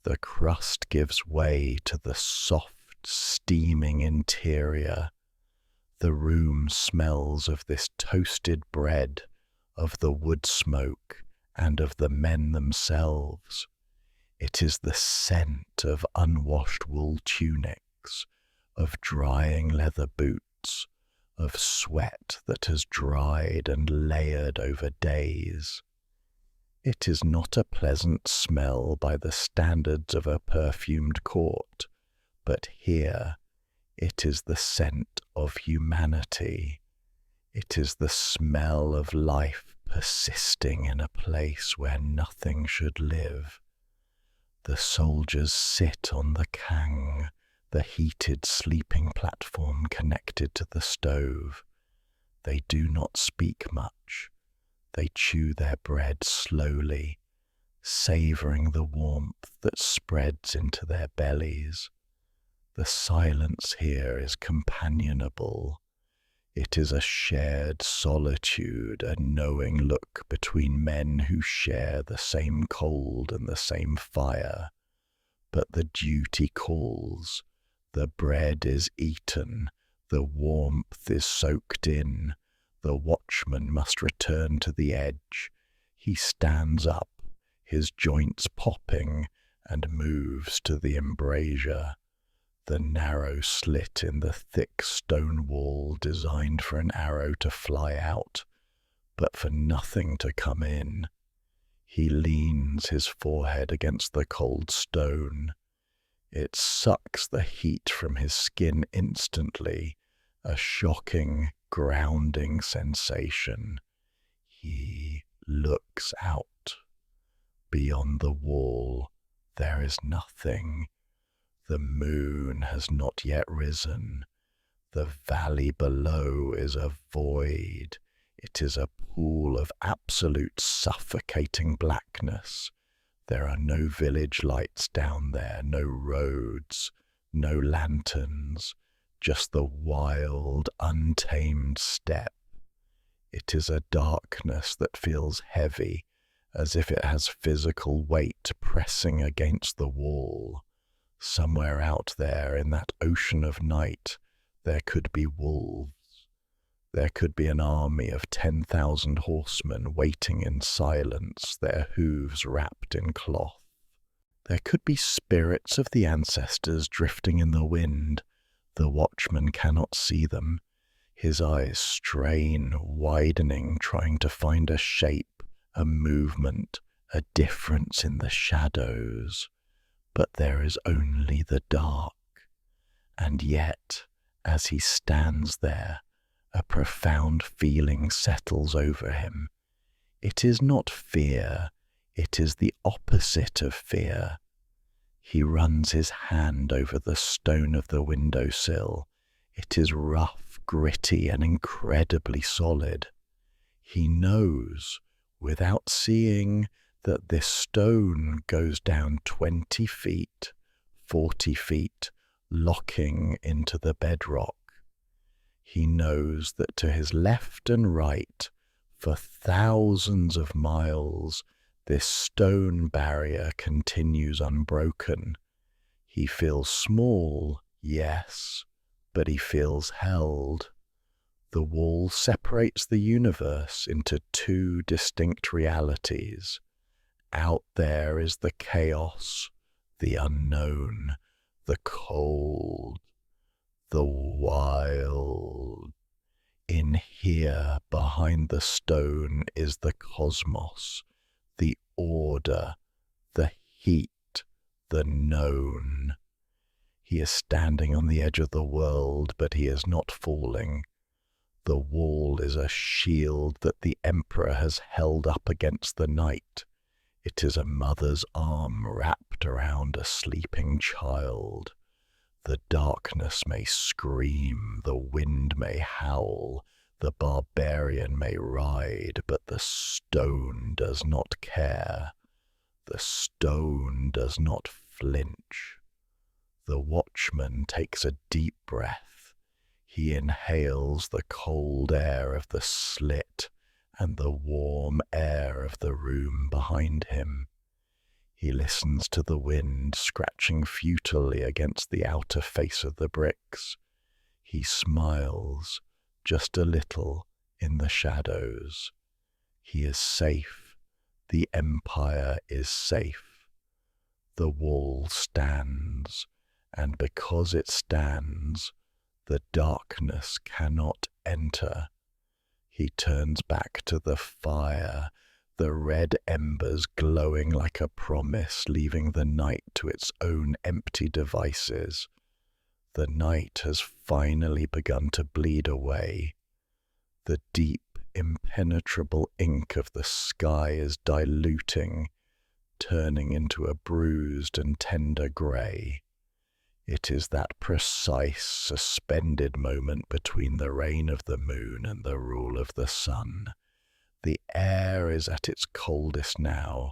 The crust gives way to the soft, steaming interior. The room smells of this toasted bread, of the wood smoke, and of the men themselves. It is the scent of unwashed wool tunics, of drying leather boots, of sweat that has dried and layered over days. It is not a pleasant smell by the standards of a perfumed court, but here it is the scent of humanity. It is the smell of life persisting in a place where nothing should live. The soldiers sit on the kang, the heated sleeping platform connected to the stove. They do not speak much. They chew their bread slowly, savoring the warmth that spreads into their bellies. The silence here is companionable. It is a shared solitude, a knowing look between men who share the same cold and the same fire. But the duty calls. The bread is eaten. The warmth is soaked in. The watchman must return to the edge. He stands up, his joints popping, and moves to the embrasure. The narrow slit in the thick stone wall designed for an arrow to fly out, but for nothing to come in. He leans his forehead against the cold stone. It sucks the heat from his skin instantly, a shocking, grounding sensation. He looks out. Beyond the wall, there is nothing. The moon has not yet risen. The valley below is a void. It is a pool of absolute suffocating blackness. There are no village lights down there, no roads, no lanterns, just the wild, untamed steppe. It is a darkness that feels heavy, as if it has physical weight pressing against the wall. Somewhere out there in that ocean of night, there could be wolves. There could be an army of 10,000 horsemen waiting in silence, their hooves wrapped in cloth. There could be spirits of the ancestors drifting in the wind. The watchman cannot see them. His eyes strain, widening, trying to find a shape, a movement, a difference in the shadows. But there is only the dark. And yet, as he stands there, a profound feeling settles over him. It is not fear, it is the opposite of fear. He runs his hand over the stone of the windowsill. It is rough, gritty, and incredibly solid. He knows, without seeing, that this stone goes down 20 feet, 40 feet, locking into the bedrock. He knows that to his left and right, for thousands of miles, this stone barrier continues unbroken. He feels small, yes, but he feels held. The wall separates the universe into two distinct realities. Out there is the chaos, the unknown, the cold, the wild. In here, behind the stone, is the cosmos, the order, the heat, the known. He is standing on the edge of the world, but he is not falling. The wall is a shield that the emperor has held up against the night. It is a mother's arm wrapped around a sleeping child. The darkness may scream, the wind may howl, the barbarian may ride, but the stone does not care. The stone does not flinch. The watchman takes a deep breath. He inhales the cold air of the slit and the warm air of the room behind him. He listens to the wind scratching futilely against the outer face of the bricks. He smiles, just a little, in the shadows. He is safe. The empire is safe. The wall stands, and because it stands, the darkness cannot enter. He turns back to the fire, the red embers glowing like a promise, leaving the night to its own empty devices. The night has finally begun to bleed away. The deep, impenetrable ink of the sky is diluting, turning into a bruised and tender grey. It is that precise, suspended moment between the reign of the moon and the rule of the sun. The air is at its coldest now.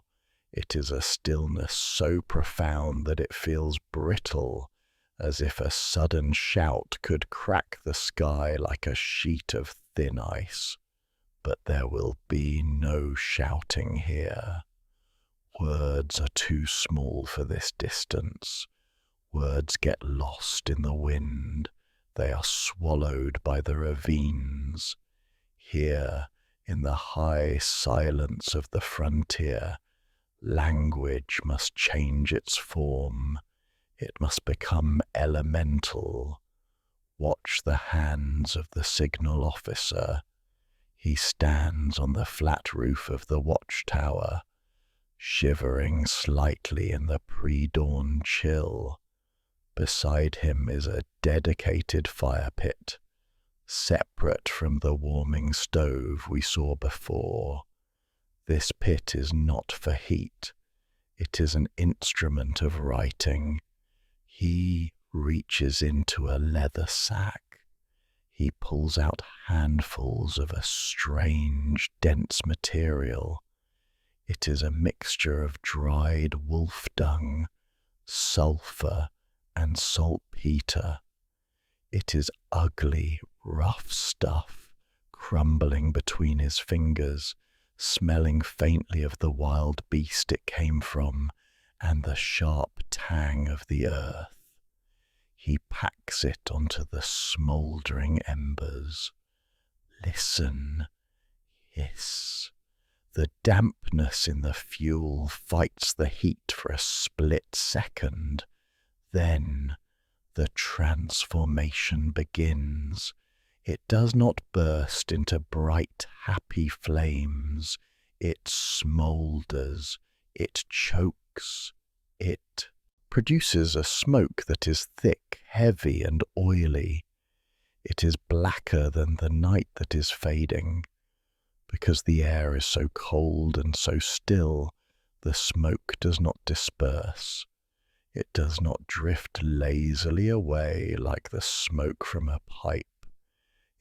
It is a stillness so profound that it feels brittle, as if a sudden shout could crack the sky like a sheet of thin ice. But there will be no shouting here. Words are too small for this distance. Words get lost in the wind. They are swallowed by the ravines. Here, in the high silence of the frontier, language must change its form. It must become elemental. Watch the hands of the signal officer. He stands on the flat roof of the Watchtower, shivering slightly in the pre-dawn chill. Beside him is a dedicated fire pit, separate from the warming stove we saw before. This pit is not for heat. It is an instrument of writing. He reaches into a leather sack. He pulls out handfuls of a strange, dense material. It is a mixture of dried wolf dung, sulphur, and saltpeter. It is ugly, rough stuff, crumbling between his fingers, smelling faintly of the wild beast it came from and the sharp tang of the earth. He packs it onto the smouldering embers. Listen, hiss. The dampness in the fuel fights the heat for a split second. Then the transformation begins. It does not burst into bright, happy flames. It smoulders. It chokes. It produces a smoke that is thick, heavy, and oily. It is blacker than the night that is fading. Because the air is so cold and so still, the smoke does not disperse. It does not drift lazily away like the smoke from a pipe.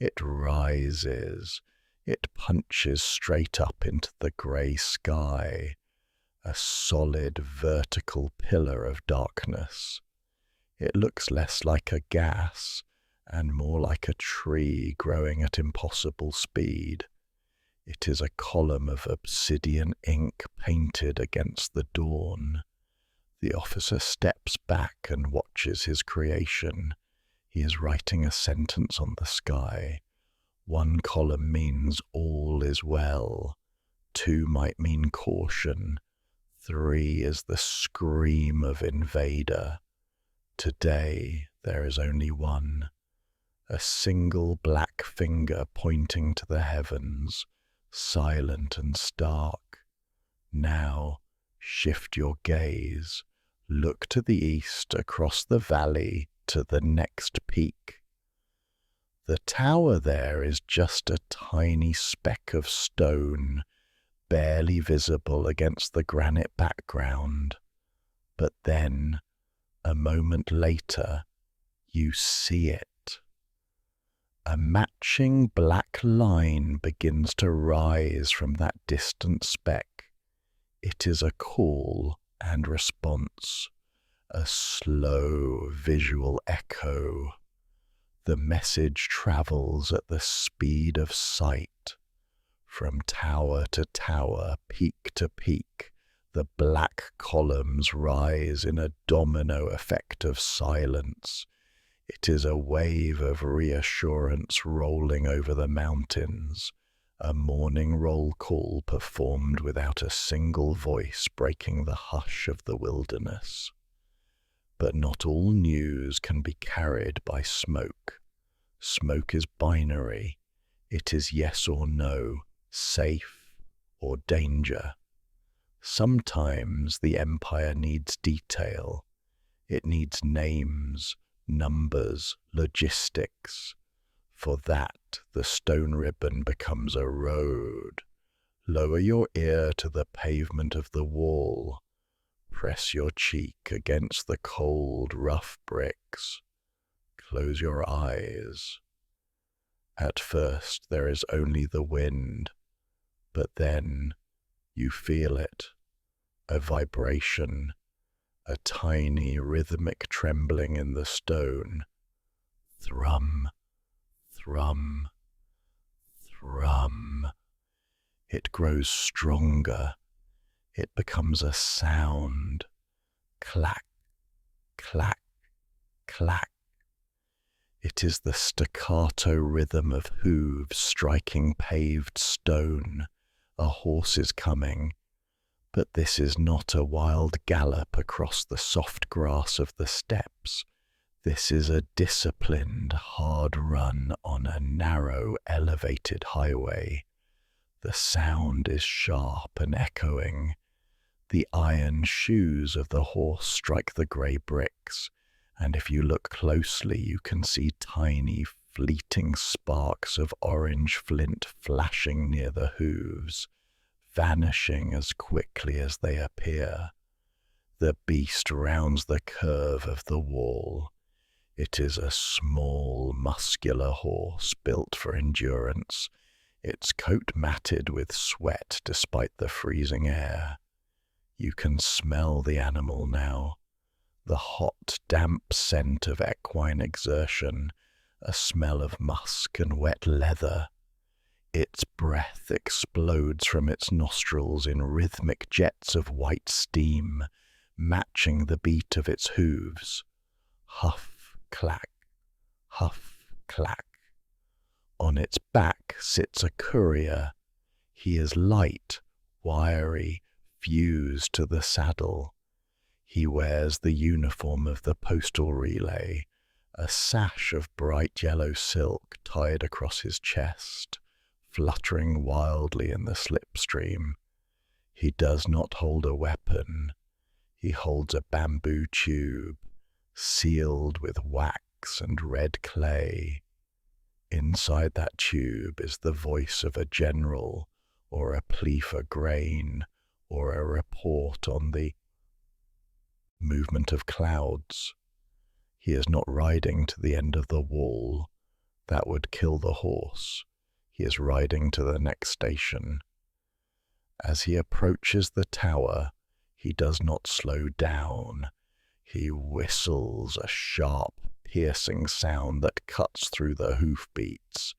It rises. It punches straight up into the grey sky, a solid vertical pillar of darkness. It looks less like a gas and more like a tree growing at impossible speed. It is a column of obsidian ink painted against the dawn. The officer steps back and watches his creation. He is writing a sentence on the sky. One column means all is well. 2 might mean caution. 3 is the scream of invader. Today there is only one. A single black finger pointing to the heavens, silent and stark. Now shift your gaze. Look to the east across the valley to the next peak. The tower there is just a tiny speck of stone, barely visible against the granite background. But then, a moment later, you see it. A matching black line begins to rise from that distant speck. It is a call and response, a slow visual echo. The message travels at the speed of sight. From tower to tower, peak to peak, the black columns rise in a domino effect of silence. It is a wave of reassurance rolling over the mountains, a morning roll call performed without a single voice breaking the hush of the wilderness. But not all news can be carried by smoke. Smoke is binary. It is yes or no, safe or danger. Sometimes the empire needs detail. It needs names, numbers, logistics. For that, the stone ribbon becomes a road. Lower your ear to the pavement of the wall. Press your cheek against the cold, rough bricks. Close your eyes. At first there is only the wind, but then you feel it, a vibration, a tiny rhythmic trembling in the stone. Thrum, thrum, thrum. It grows stronger. It becomes a sound. Clack, clack, clack. It is the staccato rhythm of hooves striking paved stone. A horse is coming. But this is not a wild gallop across the soft grass of the steppes. This is a disciplined, hard run on a narrow, elevated highway. The sound is sharp and echoing. The iron shoes of the horse strike the grey bricks, and if you look closely you can see tiny, fleeting sparks of orange flint flashing near the hooves, vanishing as quickly as they appear. The beast rounds the curve of the wall. It is a small, muscular horse built for endurance, its coat matted with sweat despite the freezing air. You can smell the animal now, the hot, damp scent of equine exertion, a smell of musk and wet leather. Its breath explodes from its nostrils in rhythmic jets of white steam, matching the beat of its hooves. Huff, clack, huff, clack. On its back sits a courier. He is light, wiry, fused to the saddle. He wears the uniform of the postal relay, a sash of bright yellow silk tied across his chest, fluttering wildly in the slipstream. He does not hold a weapon. He holds a bamboo tube, sealed with wax and red clay. Inside that tube is the voice of a general, or a plea for grain, or a report on the movement of clouds. He is not riding to the end of the wall. That would kill the horse. He is riding to the next station. As he approaches the tower, he does not slow down. He whistles a sharp, piercing sound that cuts through the hoofbeats.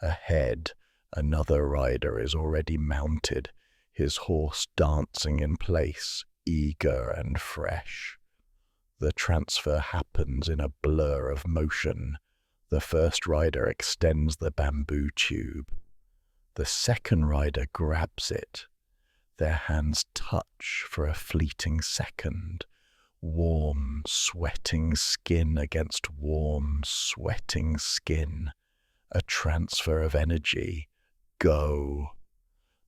Ahead, another rider is already mounted, his horse dancing in place, eager and fresh. The transfer happens in a blur of motion. The first rider extends the bamboo tube. The second rider grabs it. Their hands touch for a fleeting second. Warm, sweating skin against warm, sweating skin. A transfer of energy. Go.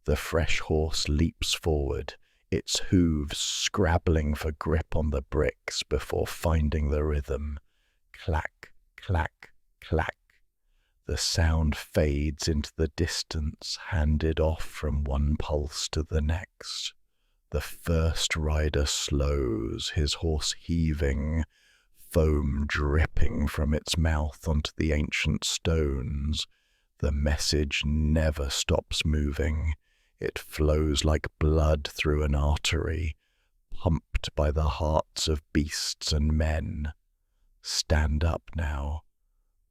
The fresh horse leaps forward, its hooves scrabbling for grip on the bricks before finding the rhythm. Clack, clack, clack. The sound fades into the distance, handed off from one pulse to the next. The first rider slows, his horse heaving, foam dripping from its mouth onto the ancient stones. The message never stops moving. It flows like blood through an artery, pumped by the hearts of beasts and men. Stand up now.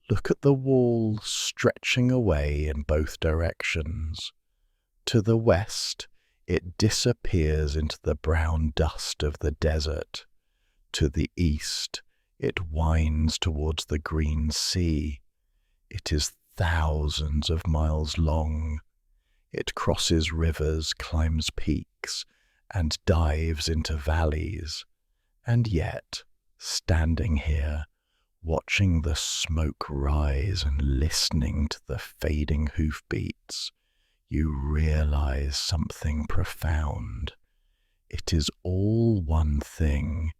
Look at the wall stretching away in both directions. To the west, it disappears into the brown dust of the desert. To the east, it winds towards the green sea. It is thousands of miles long. It crosses rivers, climbs peaks, and dives into valleys. And yet, standing here, watching the smoke rise and listening to the fading hoofbeats, you realize something profound. It is all one thing.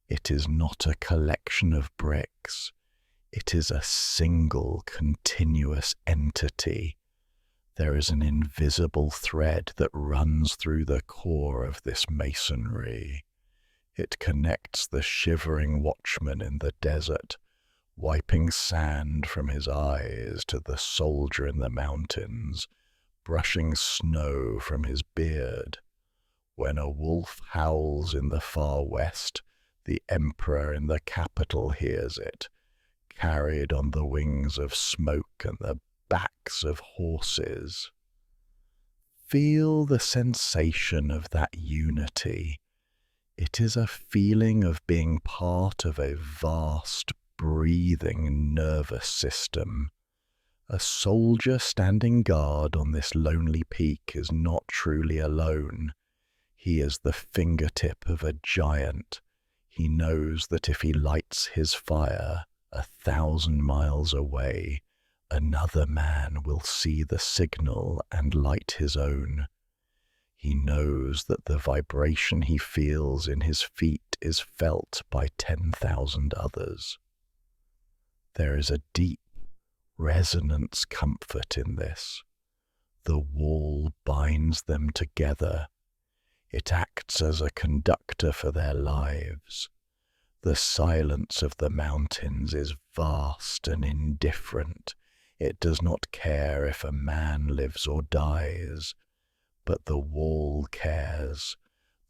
It is not a collection of bricks. It is a single, continuous entity. There is an invisible thread that runs through the core of this masonry. It connects the shivering watchman in the desert, wiping sand from his eyes, to the soldier in the mountains, brushing snow from his beard. When a wolf howls in the far west, the emperor in the capital hears it, carried on the wings of smoke and the backs of horses. Feel the sensation of that unity. It is a feeling of being part of a vast, breathing nervous system. A soldier standing guard on this lonely peak is not truly alone. He is the fingertip of a giant. He knows that if he lights his fire 1,000 miles away, another man will see the signal and light his own. He knows that the vibration he feels in his feet is felt by 10,000 others. There is a deep, resonance comfort in this. The wall binds them together. It acts as a conductor for their lives. The silence of the mountains is vast and indifferent. It does not care if a man lives or dies, but the wall cares.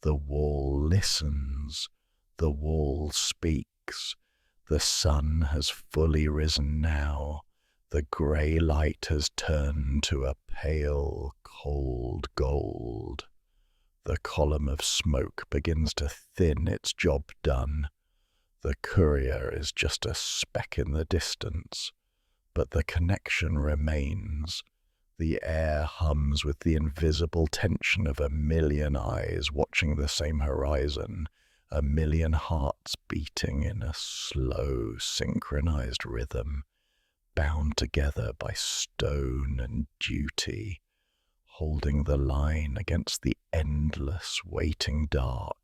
The wall listens. The wall speaks. The sun has fully risen now. The grey light has turned to a pale, cold gold. The column of smoke begins to thin, its job done. The courier is just a speck in the distance, but the connection remains. The air hums with the invisible tension of a million eyes watching the same horizon, a million hearts beating in a slow, synchronized rhythm, bound together by stone and duty, holding the line against the endless waiting dark.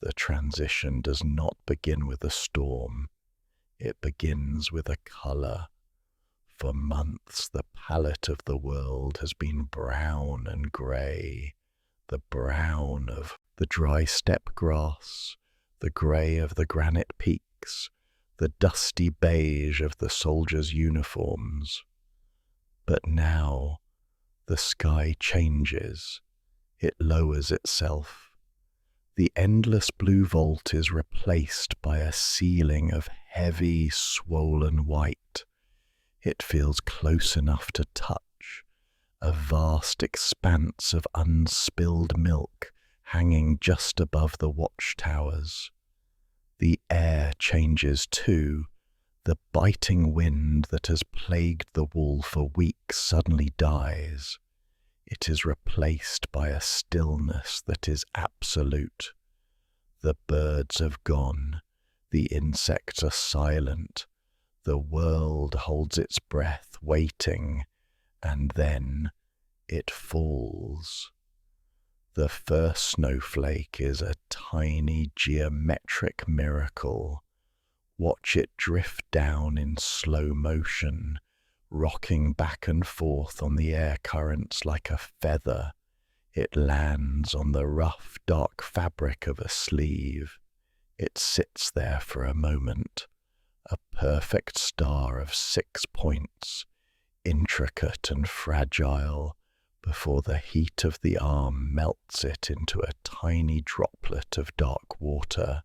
The transition does not begin with a storm. It begins with a color. For months, the palette of the world has been brown and grey, the brown of the dry steppe grass, the grey of the granite peaks, the dusty beige of the soldiers' uniforms. But now, the sky changes. It lowers itself. The endless blue vault is replaced by a ceiling of heavy, swollen white. It feels close enough to touch, a vast expanse of unspilled milk hanging just above the watchtowers. The air changes too. The biting wind that has plagued the wall for weeks suddenly dies. It is replaced by a stillness that is absolute. The birds have gone. The insects are silent. The world holds its breath, waiting, and then it falls. The first snowflake is a tiny geometric miracle. Watch it drift down in slow motion, rocking back and forth on the air currents like a feather. It lands on the rough, dark fabric of a sleeve. It sits there for a moment, a perfect star of 6 points, intricate and fragile, before the heat of the arm melts it into a tiny droplet of dark water.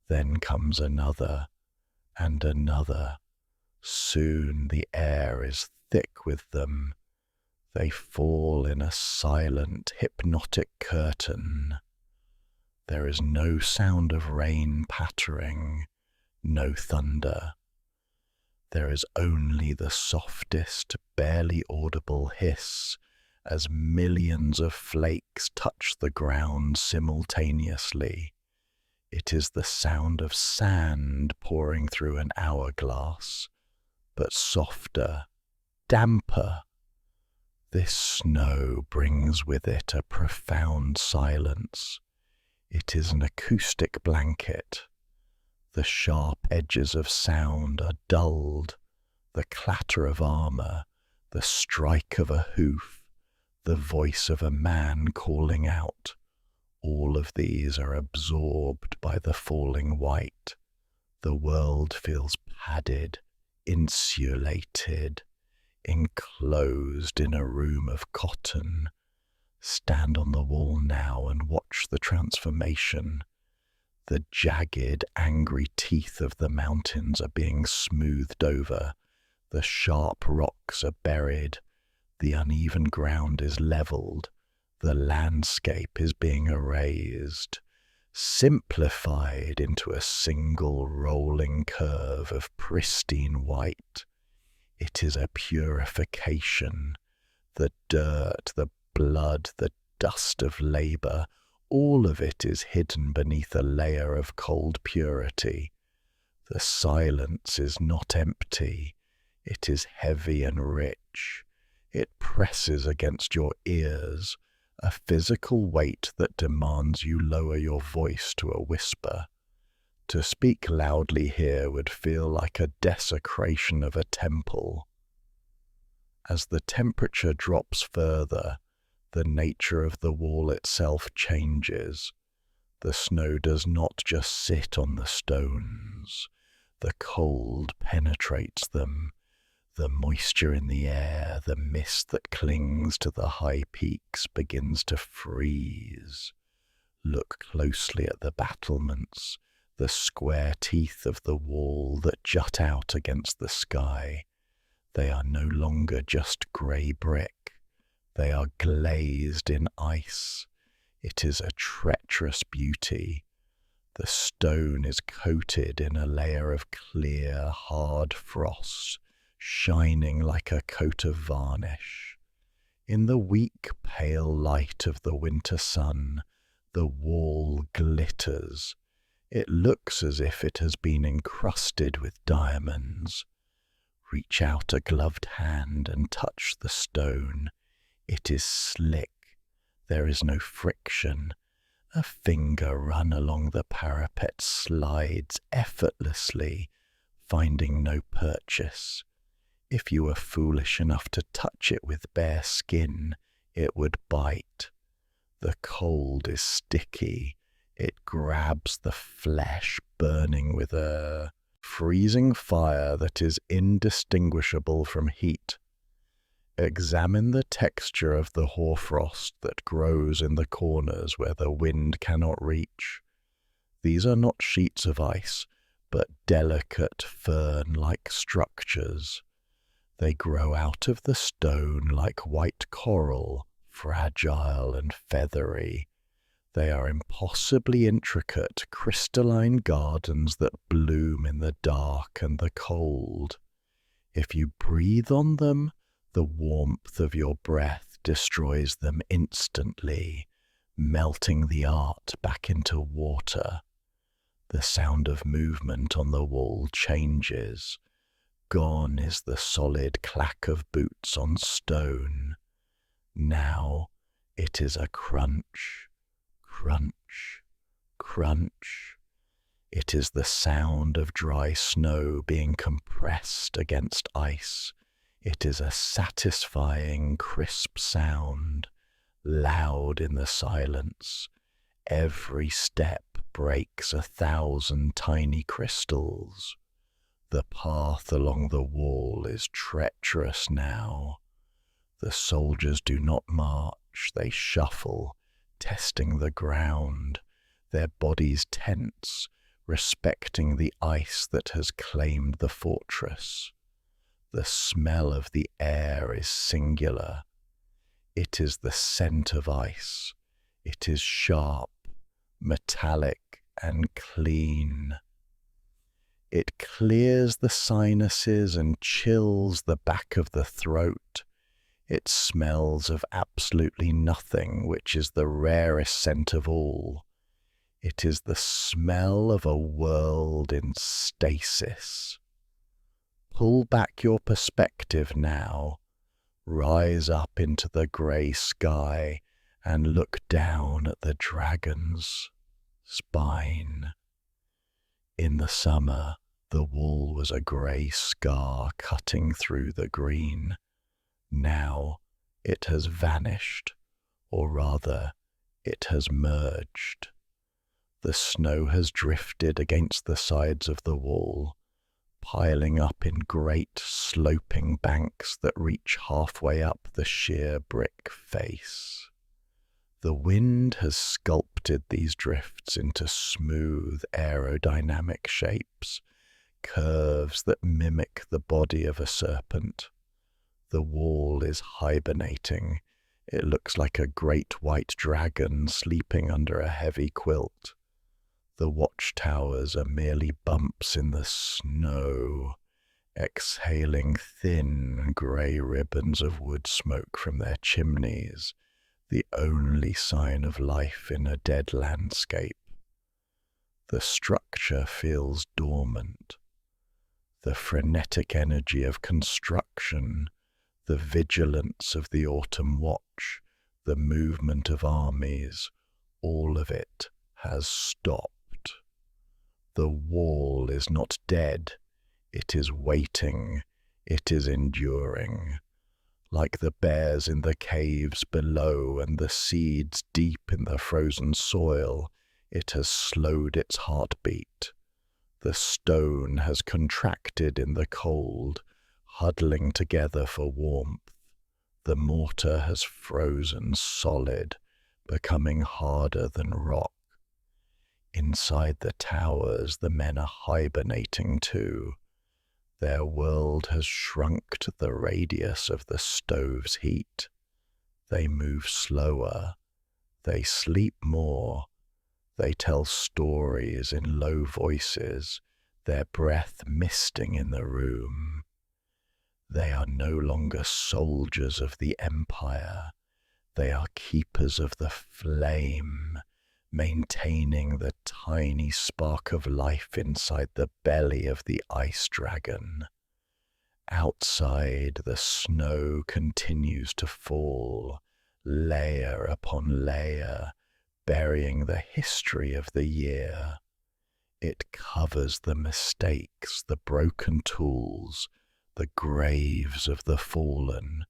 Then comes another, and another. Soon the air is thick with them. They fall in a silent, hypnotic curtain. There is no sound of rain pattering, no thunder. There is only the softest, barely audible hiss as millions of flakes touch the ground simultaneously. It is the sound of sand pouring through an hourglass, but softer, damper. This snow brings with it a profound silence. It is an acoustic blanket. The sharp edges of sound are dulled. The clatter of armor, the strike of a hoof, the voice of a man calling out, all of these are absorbed by the falling white. The world feels padded, insulated, enclosed in a room of cotton. Stand on the wall now and watch the transformation. The jagged, angry teeth of the mountains are being smoothed over. The sharp rocks are buried. The uneven ground is leveled. The landscape is being erased, simplified into a single rolling curve of pristine white. It is a purification. The dirt, the blood, the dust of labor, all of it is hidden beneath a layer of cold purity. The silence is not empty. It is heavy and rich. It presses against your ears, a physical weight that demands you lower your voice to a whisper. To speak loudly here would feel like a desecration of a temple. As the temperature drops further, The nature of the wall itself changes. The snow does not just sit on the stones. The cold penetrates them. The moisture in the air, the mist that clings to the high peaks begins to freeze. Look closely at the battlements, the square teeth of the wall that jut out against the sky. They are no longer just grey brick. They are glazed in ice. It is a treacherous beauty. The stone is coated in a layer of clear, hard frost, shining like a coat of varnish. In the weak, pale light of the winter sun, the wall glitters. It looks as if it has been encrusted with diamonds. Reach out a gloved hand and touch the stone. It is slick. There is no friction. A finger run along the parapet slides effortlessly, finding no purchase. If you were foolish enough to touch it with bare skin, it would bite. The cold is sticky. It grabs the flesh, burning with a freezing fire that is indistinguishable from heat. Examine the texture of the hoarfrost that grows in the corners where the wind cannot reach. These are not sheets of ice, but delicate fern-like structures. They grow out of the stone like white coral, fragile and feathery. They are impossibly intricate, crystalline gardens that bloom in the dark and the cold. If you breathe on them, the warmth of your breath destroys them instantly, melting the art back into water. The sound of movement on the wall changes. Gone is the solid clack of boots on stone. Now it is a crunch, crunch, crunch. It is the sound of dry snow being compressed against ice. It is a satisfying, crisp sound, loud in the silence. Every step breaks 1,000 tiny crystals. The path along the wall is treacherous now. The soldiers do not march, they shuffle, testing the ground, their bodies tense, respecting the ice that has claimed the fortress. The smell of the air is singular. It is the scent of ice. It is sharp, metallic, and clean. It clears the sinuses and chills the back of the throat. It smells of absolutely nothing, which is the rarest scent of all. It is the smell of a world in stasis. Pull back your perspective now. Rise up into the grey sky and look down at the dragon's spine. In the summer, the wall was a grey scar cutting through the green. Now it has vanished, or rather, it has merged. The snow has drifted against the sides of the wall, piling up in great sloping banks that reach halfway up the sheer brick face. The wind has sculpted these drifts into smooth aerodynamic shapes, curves that mimic the body of a serpent. The wall is hibernating. It looks like a great white dragon sleeping under a heavy quilt. The watchtowers are merely bumps in the snow, exhaling thin grey ribbons of wood smoke from their chimneys, the only sign of life in a dead landscape. The structure feels dormant. The frenetic energy of construction, the vigilance of the autumn watch, the movement of armies, all of it has stopped. The wall is not dead. It is waiting. It is enduring. like the bears in the caves below and the seeds deep in the frozen soil. It has slowed its heartbeat. The stone has contracted in the cold, huddling together for warmth. The mortar has frozen solid, becoming harder than rock. Inside the towers, the men are hibernating too. Their world has shrunk to the radius of the stove's heat. They move slower. They sleep more. They tell stories in low voices, their breath misting in the room. They are no longer soldiers of the empire. They are keepers of the flame, maintaining the tiny spark of life inside the belly of the ice dragon. Outside, the snow continues to fall, layer upon layer, burying the history of the year. It covers the mistakes, the broken tools, the graves of the fallen.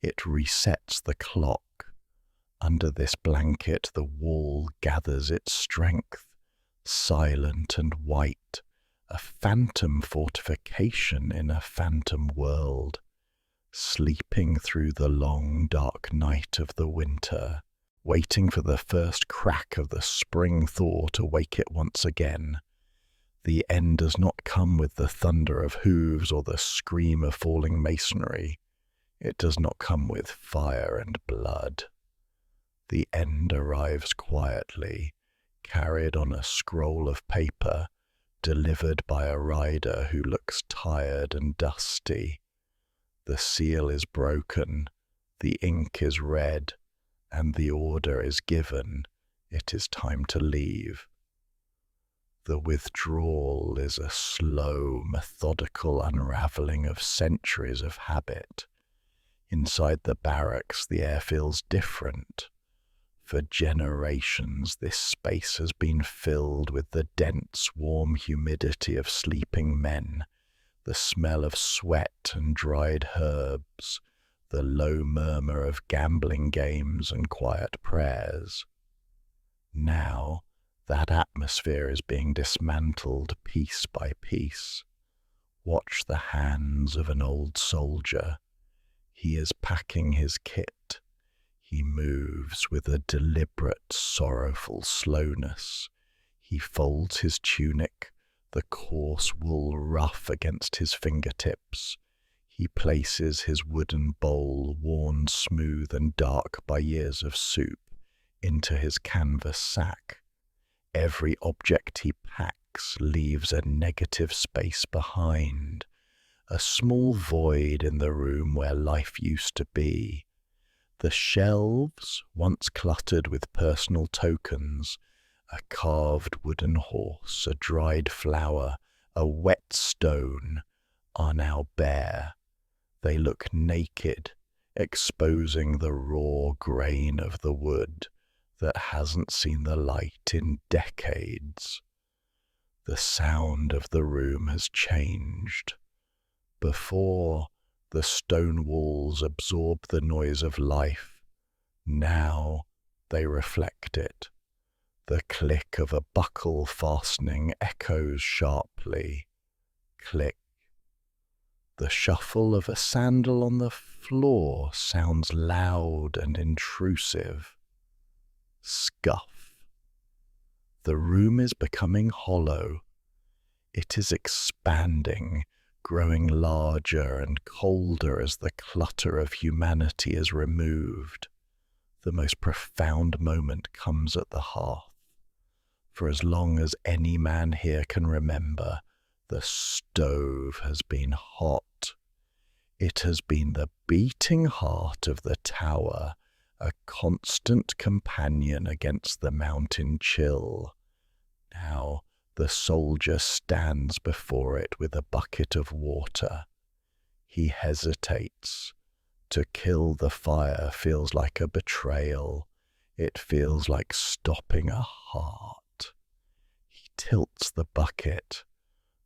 It resets the clock. Under this blanket, the wall gathers its strength, silent and white, a phantom fortification in a phantom world, sleeping through the long, dark night of the winter, waiting for the first crack of the spring thaw to wake it once again. The end does not come with the thunder of hooves or the scream of falling masonry. It does not come with fire and blood. The end arrives quietly, carried on a scroll of paper, delivered by a rider who looks tired and dusty. The seal is broken, the ink is red, and the order is given. It is time to leave. The withdrawal is a slow, methodical unraveling of centuries of habit. Inside the barracks, the air feels different. For generations, this space has been filled with the dense, warm humidity of sleeping men, the smell of sweat and dried herbs, the low murmur of gambling games and quiet prayers. Now, that atmosphere is being dismantled piece by piece. Watch the hands of an old soldier. He is packing his kit. He moves with a deliberate, sorrowful slowness. He folds his tunic, the coarse wool rough against his fingertips. He places his wooden bowl, worn smooth and dark by years of soup, into his canvas sack. Every object he packs leaves a negative space behind, a small void in the room where life used to be. The shelves, once cluttered with personal tokens, a carved wooden horse, a dried flower, a wet stone, are now bare. They look naked, exposing the raw grain of the wood that hasn't seen the light in decades. The sound of the room has changed. Before, the stone walls absorb the noise of life. Now they reflect it. The click of a buckle fastening echoes sharply. Click. The shuffle of a sandal on the floor sounds loud and intrusive. Scuff. The room is becoming hollow. It is expanding, growing larger and colder as the clutter of humanity is removed. The most profound moment comes at the hearth. For as long as any man here can remember, the stove has been hot. It has been the beating heart of the tower, a constant companion against the mountain chill. Now, the soldier stands before it with a bucket of water. He hesitates. To kill the fire feels like a betrayal. It feels like stopping a heart. He tilts the bucket.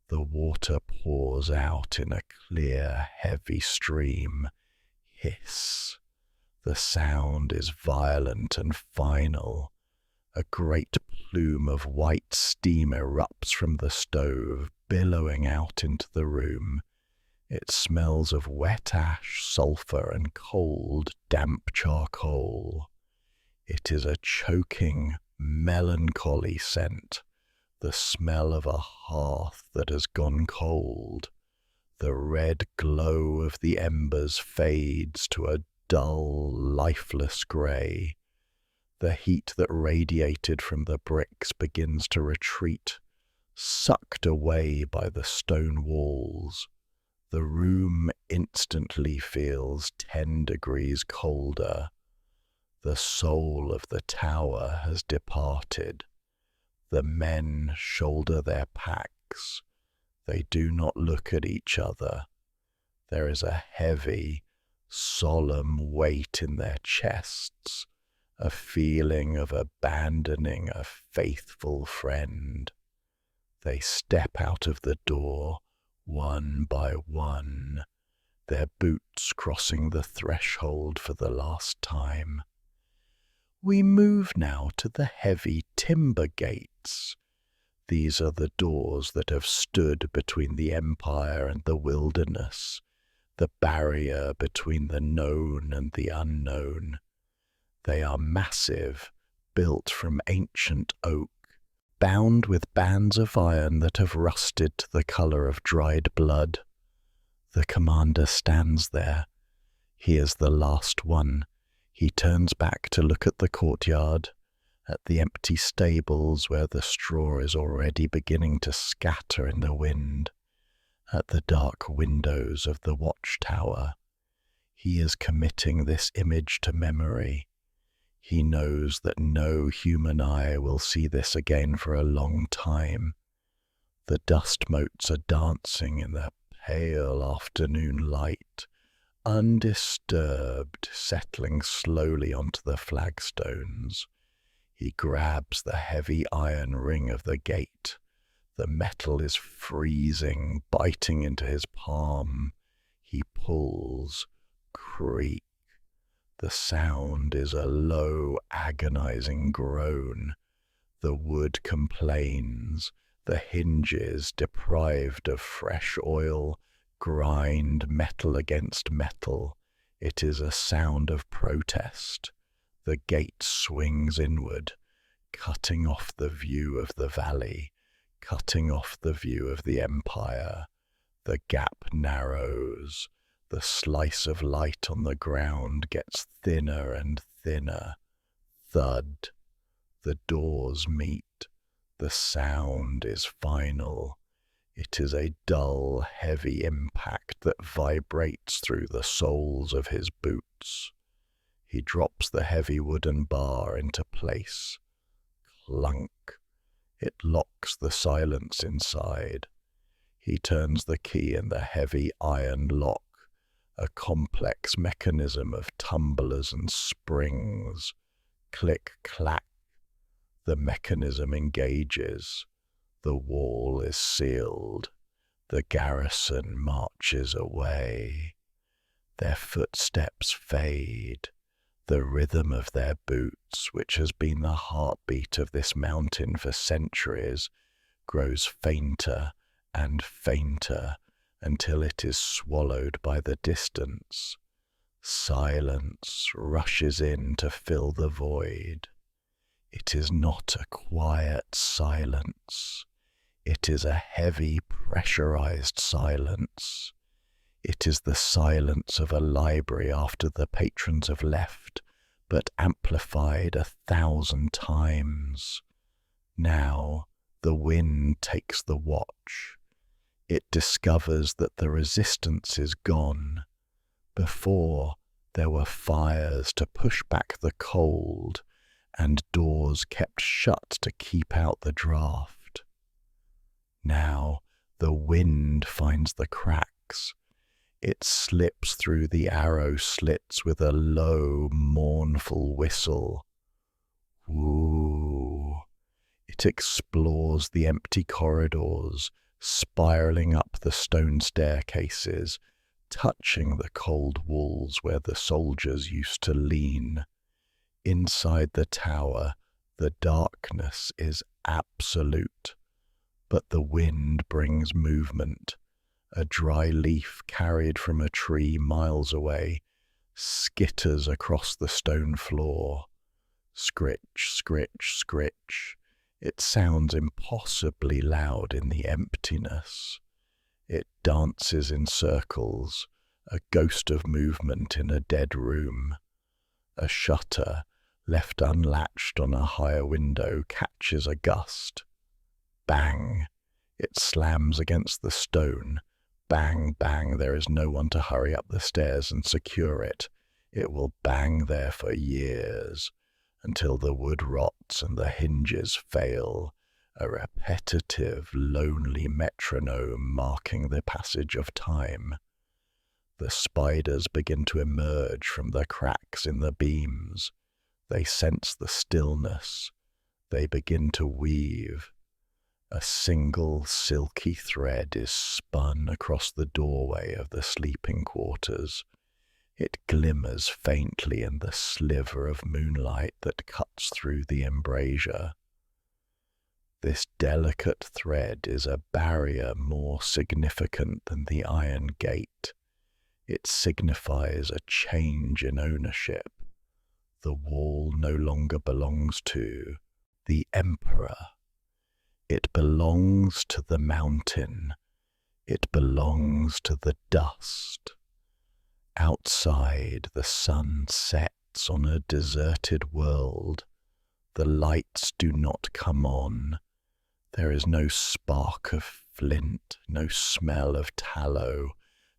The water pours out in a clear, heavy stream. hiss. The sound is violent and final. A great plume of white steam erupts from the stove, billowing out into the room. It smells of wet ash, sulphur, and cold, damp charcoal. It is a choking, melancholy scent, the smell of a hearth that has gone cold. The red glow of the embers fades to a dull, lifeless grey. The heat that radiated from the bricks begins to retreat, sucked away by the stone walls. The room instantly feels 10 degrees colder. The soul of the tower has departed. The men shoulder their packs. They do not look at each other. There is a heavy, solemn weight in their chests, a feeling of abandoning a faithful friend. They step out of the door, one by one, their boots crossing the threshold for the last time. We move now to the heavy timber gates. These are the doors that have stood between the empire and the wilderness, the barrier between the known and the unknown. They are massive, built from ancient oak, bound with bands of iron that have rusted to the colour of dried blood. The commander stands there. He is the last one. He turns back to look at the courtyard, at the empty stables where the straw is already beginning to scatter in the wind, at the dark windows of the Watchtower. He is committing this image to memory. He knows that no human eye will see this again for a long time. The dust motes are dancing in the pale afternoon light, undisturbed, settling slowly onto the flagstones. He grabs the heavy iron ring of the gate. The metal is freezing, biting into his palm. He pulls, creak. The sound is a low, agonizing groan. The wood complains. The hinges, deprived of fresh oil, grind metal against metal. It is a sound of protest. The gate swings inward, cutting off the view of the valley, cutting off the view of the empire. The gap narrows. The slice of light on the ground gets thinner and thinner. Thud. The doors meet. The sound is final. It is a dull, heavy impact that vibrates through the soles of his boots. He drops the heavy wooden bar into place. Clunk. It locks the silence inside. He turns the key in the heavy iron lock, a complex mechanism of tumblers and springs. Click, clack. The mechanism engages. The wall is sealed. The garrison marches away. Their footsteps fade. The rhythm of their boots, which has been the heartbeat of this mountain for centuries, grows fainter and fainter until it is swallowed by the distance. Silence rushes in to fill the void. It is not a quiet silence. It is a heavy, pressurized silence. It is the silence of a library after the patrons have left, but amplified 1,000 times. Now the wind takes the watch. It discovers that the resistance is gone. Before, there were fires to push back the cold, and doors kept shut to keep out the draught. Now the wind finds the cracks. It slips through the arrow slits with a low, mournful whistle. Woo! It explores the empty corridors, spiraling up the stone staircases, touching the cold walls where the soldiers used to lean. Inside the tower, the darkness is absolute, but the wind brings movement. A dry leaf carried from a tree miles away skitters across the stone floor. Scritch, scritch, scritch. It sounds impossibly loud in the emptiness. It dances in circles, a ghost of movement in a dead room. A shutter, left unlatched on a higher window, catches a gust. Bang! It slams against the stone. Bang, bang, there is no one to hurry up the stairs and secure it. It will bang there for years, until the wood rots and the hinges fail, a repetitive, lonely metronome marking the passage of time. The spiders begin to emerge from the cracks in the beams. They sense the stillness. They begin to weave. A single silky thread is spun across the doorway of the sleeping quarters. It glimmers faintly in the sliver of moonlight that cuts through the embrasure. This delicate thread is a barrier more significant than the iron gate. It signifies a change in ownership. The wall no longer belongs to the emperor. It belongs to the mountain. It belongs to the dust. Outside, the sun sets on a deserted world. The lights do not come on. There is no spark of flint, no smell of tallow,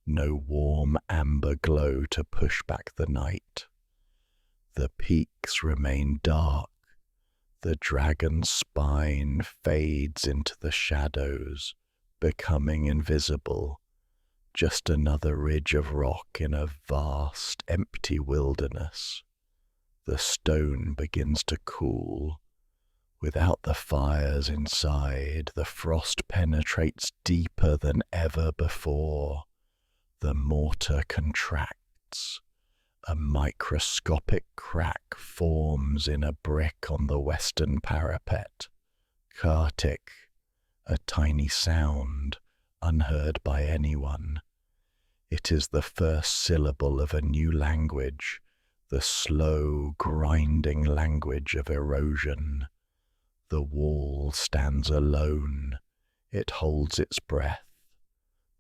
no warm amber glow to push back the night. The peaks remain dark. The dragon's spine fades into the shadows, becoming invisible, just another ridge of rock in a vast, empty wilderness. The stone begins to cool. Without the fires inside, the frost penetrates deeper than ever before. The mortar contracts. A microscopic crack forms in a brick on the western parapet. Kartik, a tiny sound, unheard by anyone. It is the first syllable of a new language, the slow, grinding language of erosion. The wall stands alone. It holds its breath.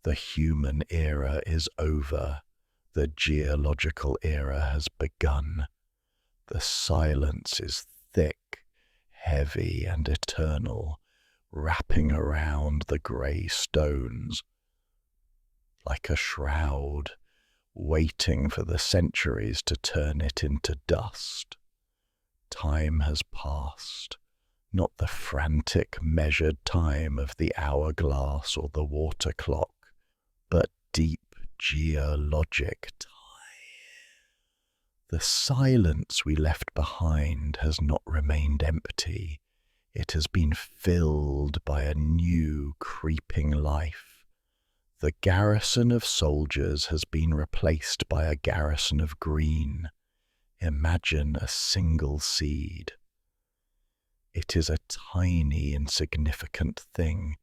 The human era is over. The geological era has begun. The silence is thick, heavy, and eternal, wrapping around the grey stones like a shroud, waiting for the centuries to turn it into dust. Time has passed, not the frantic, measured time of the hourglass or the water clock, but deep geologic time. The silence we left behind has not remained empty. It has been filled by a new, creeping life. The garrison of soldiers has been replaced by a garrison of green. Imagine a single seed. It is a tiny, insignificant thing,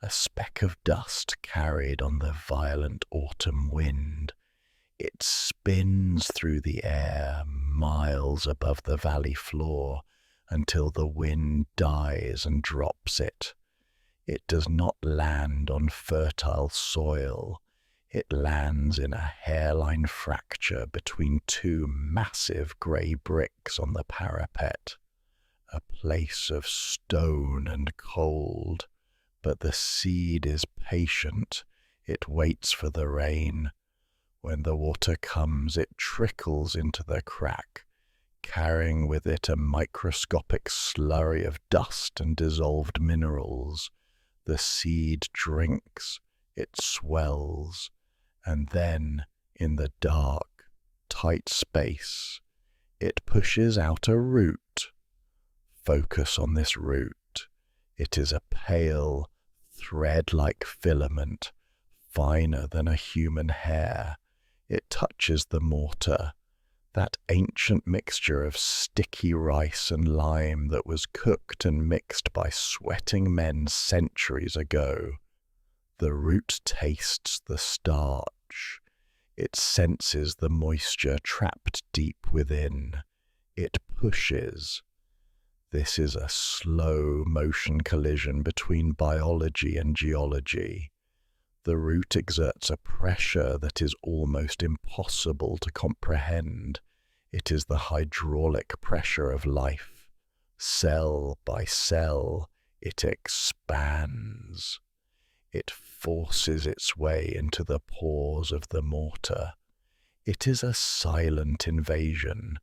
a speck of dust carried on the violent autumn wind. It spins through the air, miles above the valley floor, until the wind dies and drops it. It does not land on fertile soil. It lands in a hairline fracture between two massive grey bricks on the parapet. A place of stone and cold. But the seed is patient. It waits for the rain. When the water comes, it trickles into the crack, carrying with it a microscopic slurry of dust and dissolved minerals. The seed drinks, it swells, and then, in the dark, tight space, it pushes out a root. Focus on this root. It is a pale, thread-like filament, finer than a human hair. It touches the mortar, that ancient mixture of sticky rice and lime that was cooked and mixed by sweating men centuries ago. The root tastes the starch. It senses the moisture trapped deep within. It pushes. This is a slow motion collision between biology and geology. The root exerts a pressure that is almost impossible to comprehend. It is the hydraulic pressure of life. Cell by cell, it expands. It forces its way into the pores of the mortar. It is a silent invasion.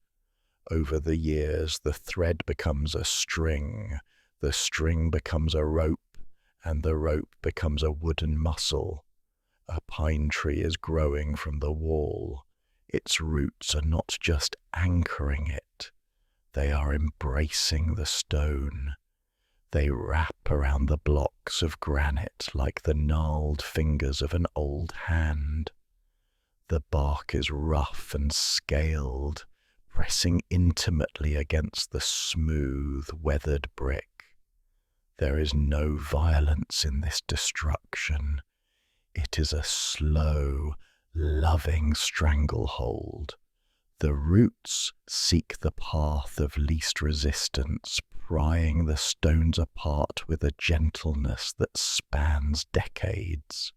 Over the years, the thread becomes a string, the string becomes a rope, and the rope becomes a wooden muscle. A pine tree is growing from the wall. Its roots are not just anchoring it, they are embracing the stone. They wrap around the blocks of granite like the gnarled fingers of an old hand. The bark is rough and scaled, pressing intimately against the smooth, weathered brick. There is no violence in this destruction. It is a slow, loving stranglehold. The roots seek the path of least resistance, prying the stones apart with a gentleness that spans decades.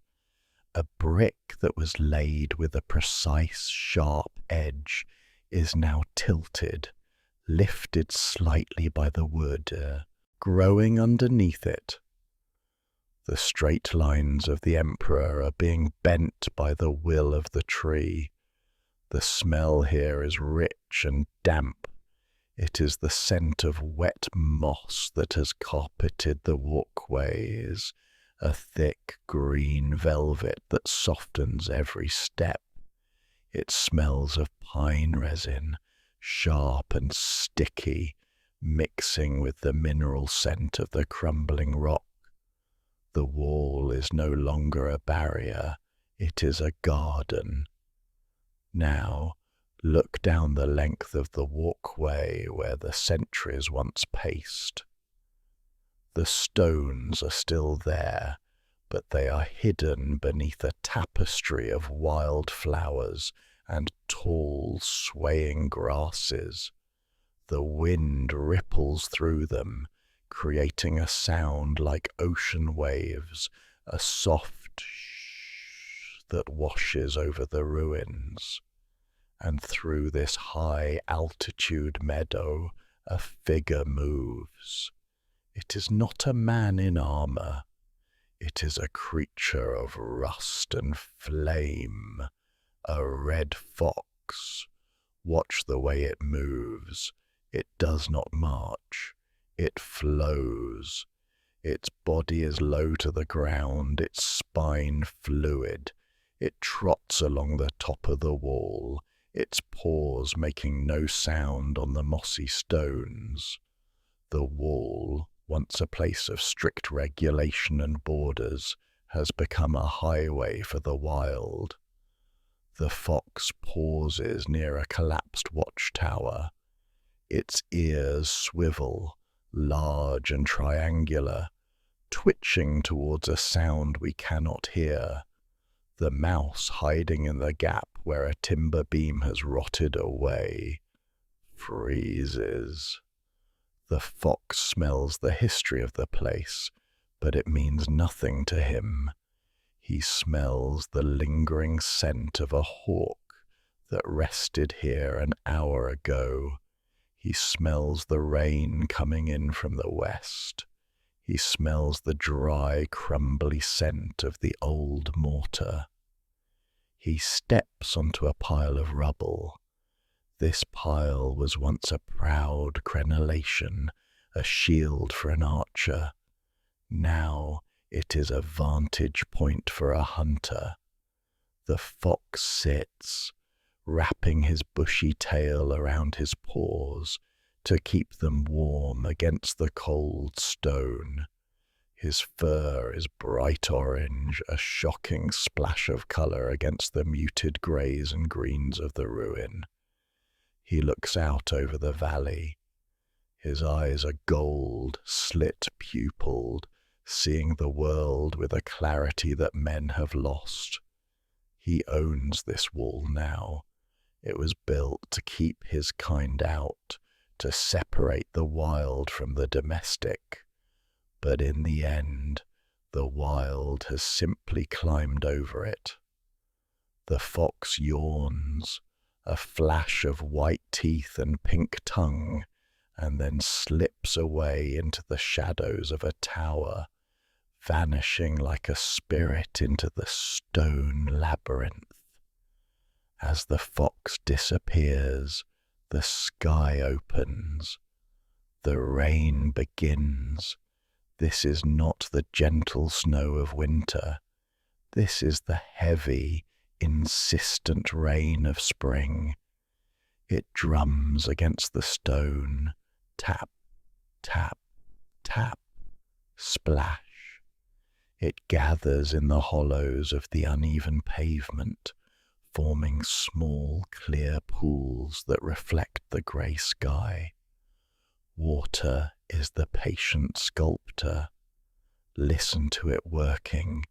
A brick that was laid with a precise, sharp edge is now tilted, lifted slightly by the wood, growing underneath it. The straight lines of the emperor are being bent by the will of the tree. The smell here is rich and damp. It is the scent of wet moss that has carpeted the walkways, a thick green velvet that softens every step. It smells of pine resin, sharp and sticky, mixing with the mineral scent of the crumbling rock. The wall is no longer a barrier, it is a garden. Now, look down the length of the walkway where the sentries once paced. The stones are still there, but they are hidden beneath a tapestry of wild flowers and tall, swaying grasses. The wind ripples through them, creating a sound like ocean waves, a soft shh that washes over the ruins. And through this high-altitude meadow, a figure moves. It is not a man in armor. It is a creature of rust and flame, a red fox. Watch the way it moves. It does not march. It flows. Its body is low to the ground, its spine fluid. It trots along the top of the wall, its paws making no sound on the mossy stones. The wall, once a place of strict regulation and borders, has become a highway for the wild. The fox pauses near a collapsed watchtower. Its ears swivel, large and triangular, twitching towards a sound we cannot hear. The mouse hiding in the gap where a timber beam has rotted away freezes. The fox smells the history of the place, but it means nothing to him. He smells the lingering scent of a hawk that rested here an hour ago. He smells the rain coming in from the west. He smells the dry, crumbly scent of the old mortar. He steps onto a pile of rubble. This pile was once a proud crenellation, a shield for an archer. Now it is a vantage point for a hunter. The fox sits, wrapping his bushy tail around his paws to keep them warm against the cold stone. His fur is bright orange, a shocking splash of color against the muted greys and greens of the ruin. He looks out over the valley. His eyes are gold, slit-pupilled, seeing the world with a clarity that men have lost. He owns this wall now. It was built to keep his kind out, to separate the wild from the domestic. But in the end, the wild has simply climbed over it. The fox yawns, a flash of white teeth and pink tongue, and then slips away into the shadows of a tower, vanishing like a spirit into the stone labyrinth. As the fox disappears, the sky opens. The rain begins. This is not the gentle snow of winter. This is the heavy, insistent rain of spring. It drums against the stone. Tap, tap, tap, splash. It gathers in the hollows of the uneven pavement, forming small, clear pools that reflect the grey sky. Water is the patient sculptor. Listen to it working.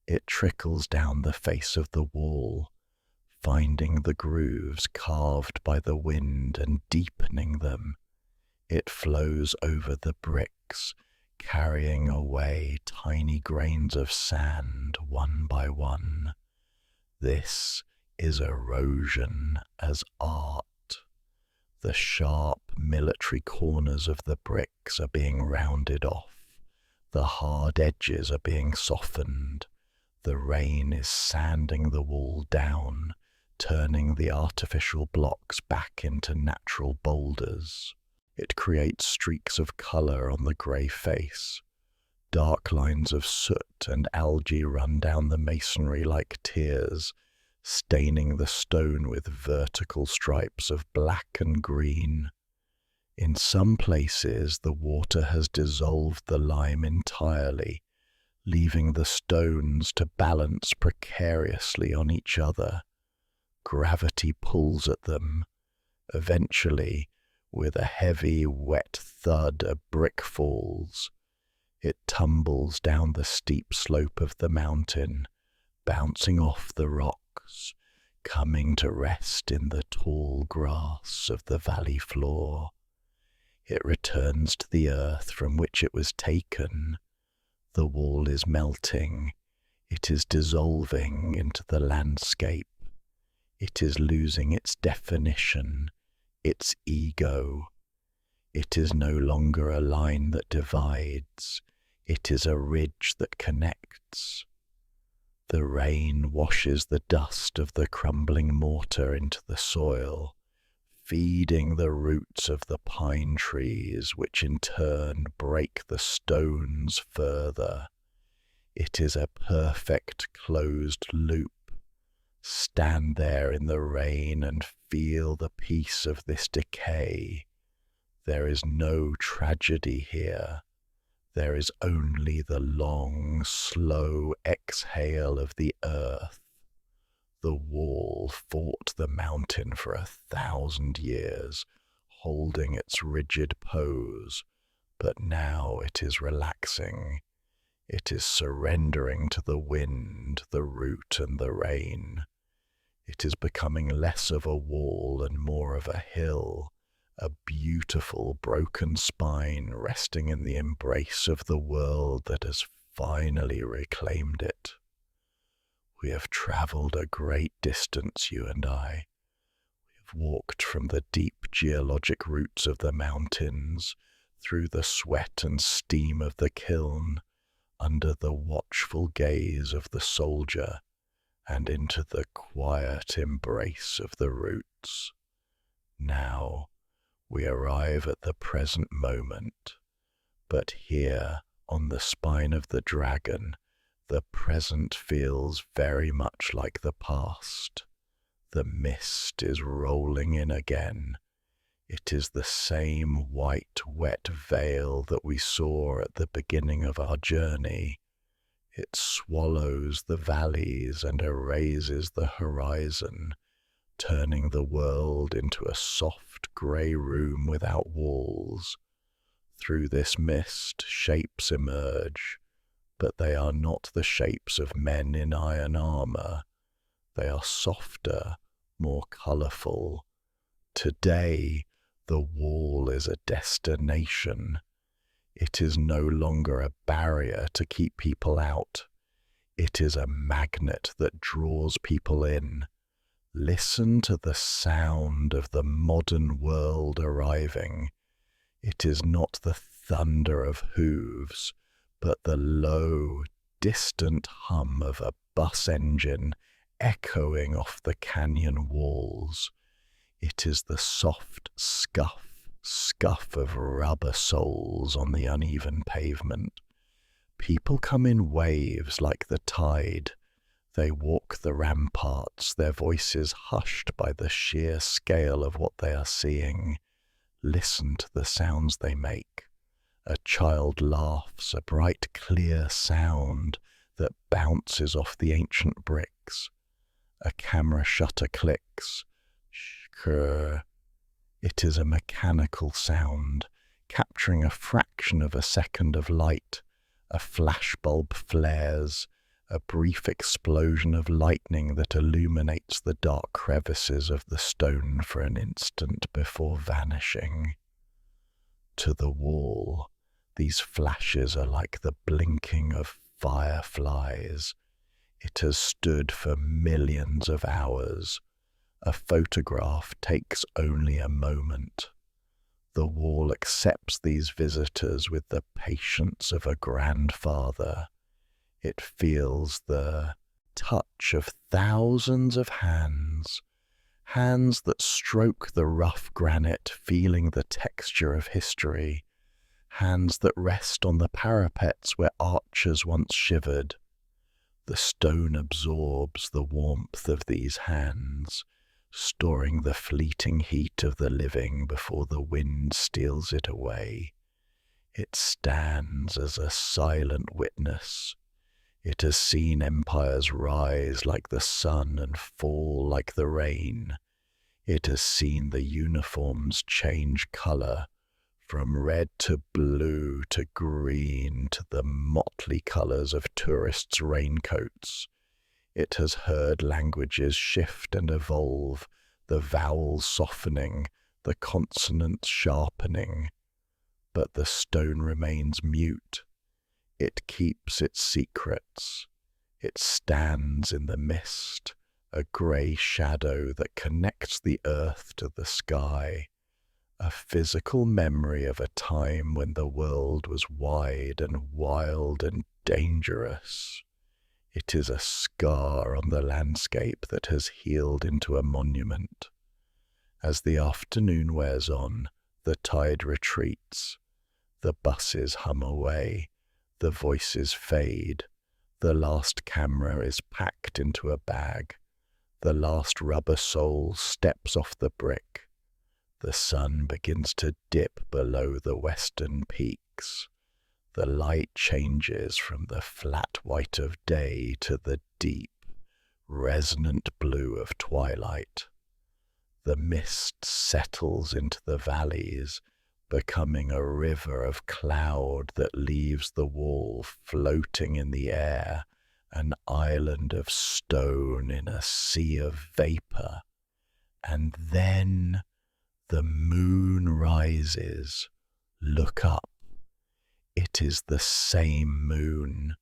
It trickles down the face of the wall, finding the grooves carved by the wind and deepening them. It flows over the bricks, carrying away tiny grains of sand one by one. This is erosion as art. The sharp military corners of the bricks are being rounded off. The hard edges are being softened. The rain is sanding the wall down, turning the artificial blocks back into natural boulders. It creates streaks of colour on the grey face. Dark lines of soot and algae run down the masonry like tears, staining the stone with vertical stripes of black and green. In some places, the water has dissolved the lime entirely, leaving the stones to balance precariously on each other. Gravity pulls at them. Eventually, with a heavy, wet thud, a brick falls. It tumbles down the steep slope of the mountain, bouncing off the rocks, coming to rest in the tall grass of the valley floor. It returns to the earth from which it was taken. The wall is melting. It is dissolving into the landscape. It is losing its definition, its ego. It is no longer a line that divides. It is a ridge that connects. The rain washes the dust of the crumbling mortar into the soil, feeding the roots of the pine trees, which in turn break the stones further. It is a perfect closed loop. Stand there in the rain and feel the peace of this decay. There is no tragedy here. There is only the long, slow exhale of the earth. The wall fought the mountain for 1,000 years, holding its rigid pose, but now it is relaxing. It is surrendering to the wind, the root, and the rain. It is becoming less of a wall and more of a hill, a beautiful broken spine resting in the embrace of the world that has finally reclaimed it. We have travelled a great distance, you and I. We have walked from the deep geologic roots of the mountains, through the sweat and steam of the kiln, under the watchful gaze of the soldier, and into the quiet embrace of the roots. Now we arrive at the present moment, but here, on the spine of the dragon, the present feels very much like the past. The mist is rolling in again. It is the same white, wet veil that we saw at the beginning of our journey. It swallows the valleys and erases the horizon, turning the world into a soft grey room without walls. Through this mist, shapes emerge, but they are not the shapes of men in iron armour. They are softer, more colourful. Today, the wall is a destination. It is no longer a barrier to keep people out. It is a magnet that draws people in. Listen to the sound of the modern world arriving. It is not the thunder of hooves, but the low, distant hum of a bus engine echoing off the canyon walls. It is the soft scuff of rubber soles on the uneven pavement. People come in waves like the tide. They walk the ramparts, their voices hushed by the sheer scale of what they are seeing. Listen to the sounds they make. A child laughs, a bright, clear sound that bounces off the ancient bricks. A camera shutter clicks. Shkrr. It is a mechanical sound, capturing a fraction of a second of light. A flashbulb flares, a brief explosion of lightning that illuminates the dark crevices of the stone for an instant before vanishing. To the wall, these flashes are like the blinking of fireflies. It has stood for millions of hours. A photograph takes only a moment. The wall accepts these visitors with the patience of a grandfather. It feels the touch of thousands of hands, hands that stroke the rough granite, feeling the texture of history, hands that rest on the parapets where archers once shivered. The stone absorbs the warmth of these hands, storing the fleeting heat of the living before the wind steals it away. It stands as a silent witness. It has seen empires rise like the sun and fall like the rain. It has seen the uniforms change colour, from red to blue to green to the motley colours of tourists' raincoats. It has heard languages shift and evolve, the vowels softening, the consonants sharpening. But the stone remains mute. It keeps its secrets. It stands in the mist, a grey shadow that connects the earth to the sky, a physical memory of a time when the world was wide and wild and dangerous. It is a scar on the landscape that has healed into a monument. As the afternoon wears on, the tide retreats. The buses hum away. The voices fade. The last camera is packed into a bag. The last rubber sole steps off the brick. The sun begins to dip below the western peaks. The light changes from the flat white of day to the deep, resonant blue of twilight. The mist settles into the valleys, becoming a river of cloud that leaves the wall floating in the air, an island of stone in a sea of vapour. And then the moon rises. Look up. It is the same moon.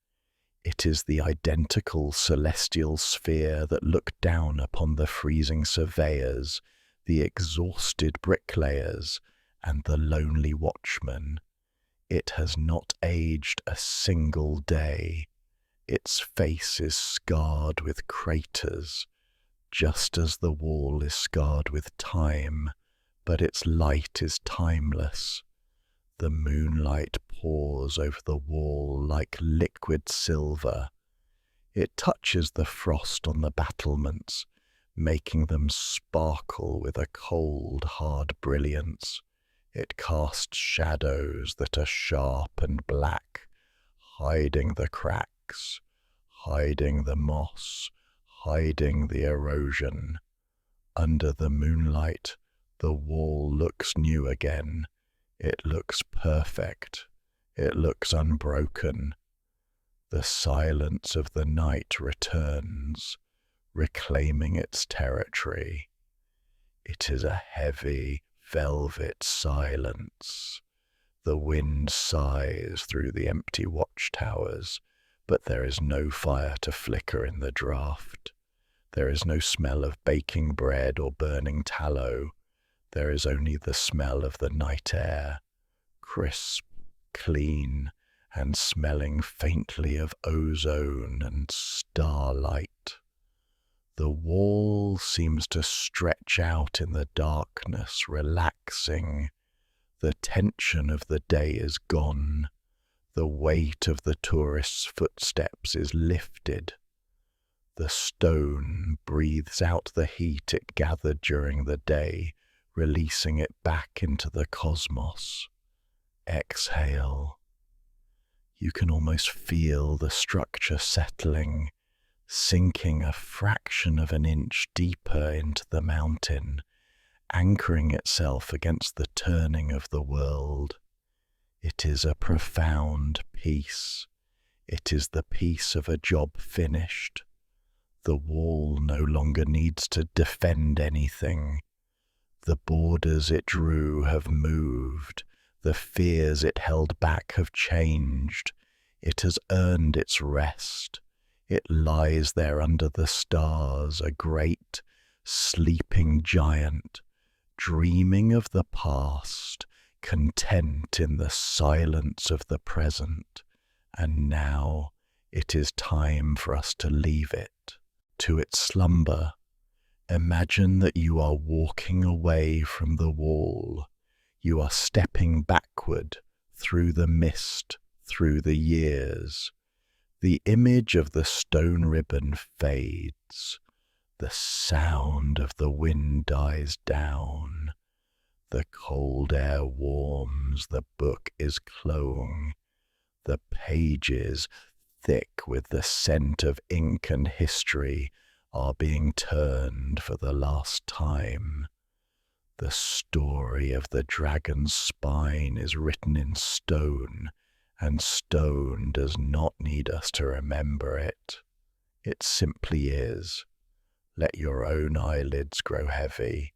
It is the identical celestial sphere that looked down upon the freezing surveyors, the exhausted bricklayers, and the lonely watchman. It has not aged a single day. Its face is scarred with craters, just as the wall is scarred with time, but its light is timeless. The moonlight pours over the wall like liquid silver. It touches the frost on the battlements, making them sparkle with a cold, hard brilliance. It casts shadows that are sharp and black, hiding the cracks, hiding the moss, hiding the erosion. Under the moonlight, the wall looks new again. It looks perfect. It looks unbroken. The silence of the night returns, reclaiming its territory. It is a heavy, velvet silence. The wind sighs through the empty watchtowers, but there is no fire to flicker in the draught. There is no smell of baking bread or burning tallow. There is only the smell of the night air, crisp, clean, and smelling faintly of ozone and starlight. The wall seems to stretch out in the darkness, relaxing. The tension of the day is gone. The weight of the tourist's footsteps is lifted. The stone breathes out the heat it gathered during the day, releasing it back into the cosmos. Exhale. You can almost feel the structure settling, sinking a fraction of an inch deeper into the mountain, anchoring itself against the turning of the world. It is a profound peace. It is the peace of a job finished. The wall no longer needs to defend anything. The borders it drew have moved. The fears it held back have changed. It has earned its rest. It lies there under the stars, a great, sleeping giant, dreaming of the past, content in the silence of the present. And now it is time for us to leave it to its slumber. Imagine that you are walking away from the wall. You are stepping backward through the mist, through the years. The image of the stone ribbon fades. The sound of the wind dies down. The cold air warms. The book is closing. The pages, thick with the scent of ink and history, are being turned for the last time. The story of the dragon's spine is written in stone, and stone does not need us to remember it. It simply is. Let your own eyelids grow heavy.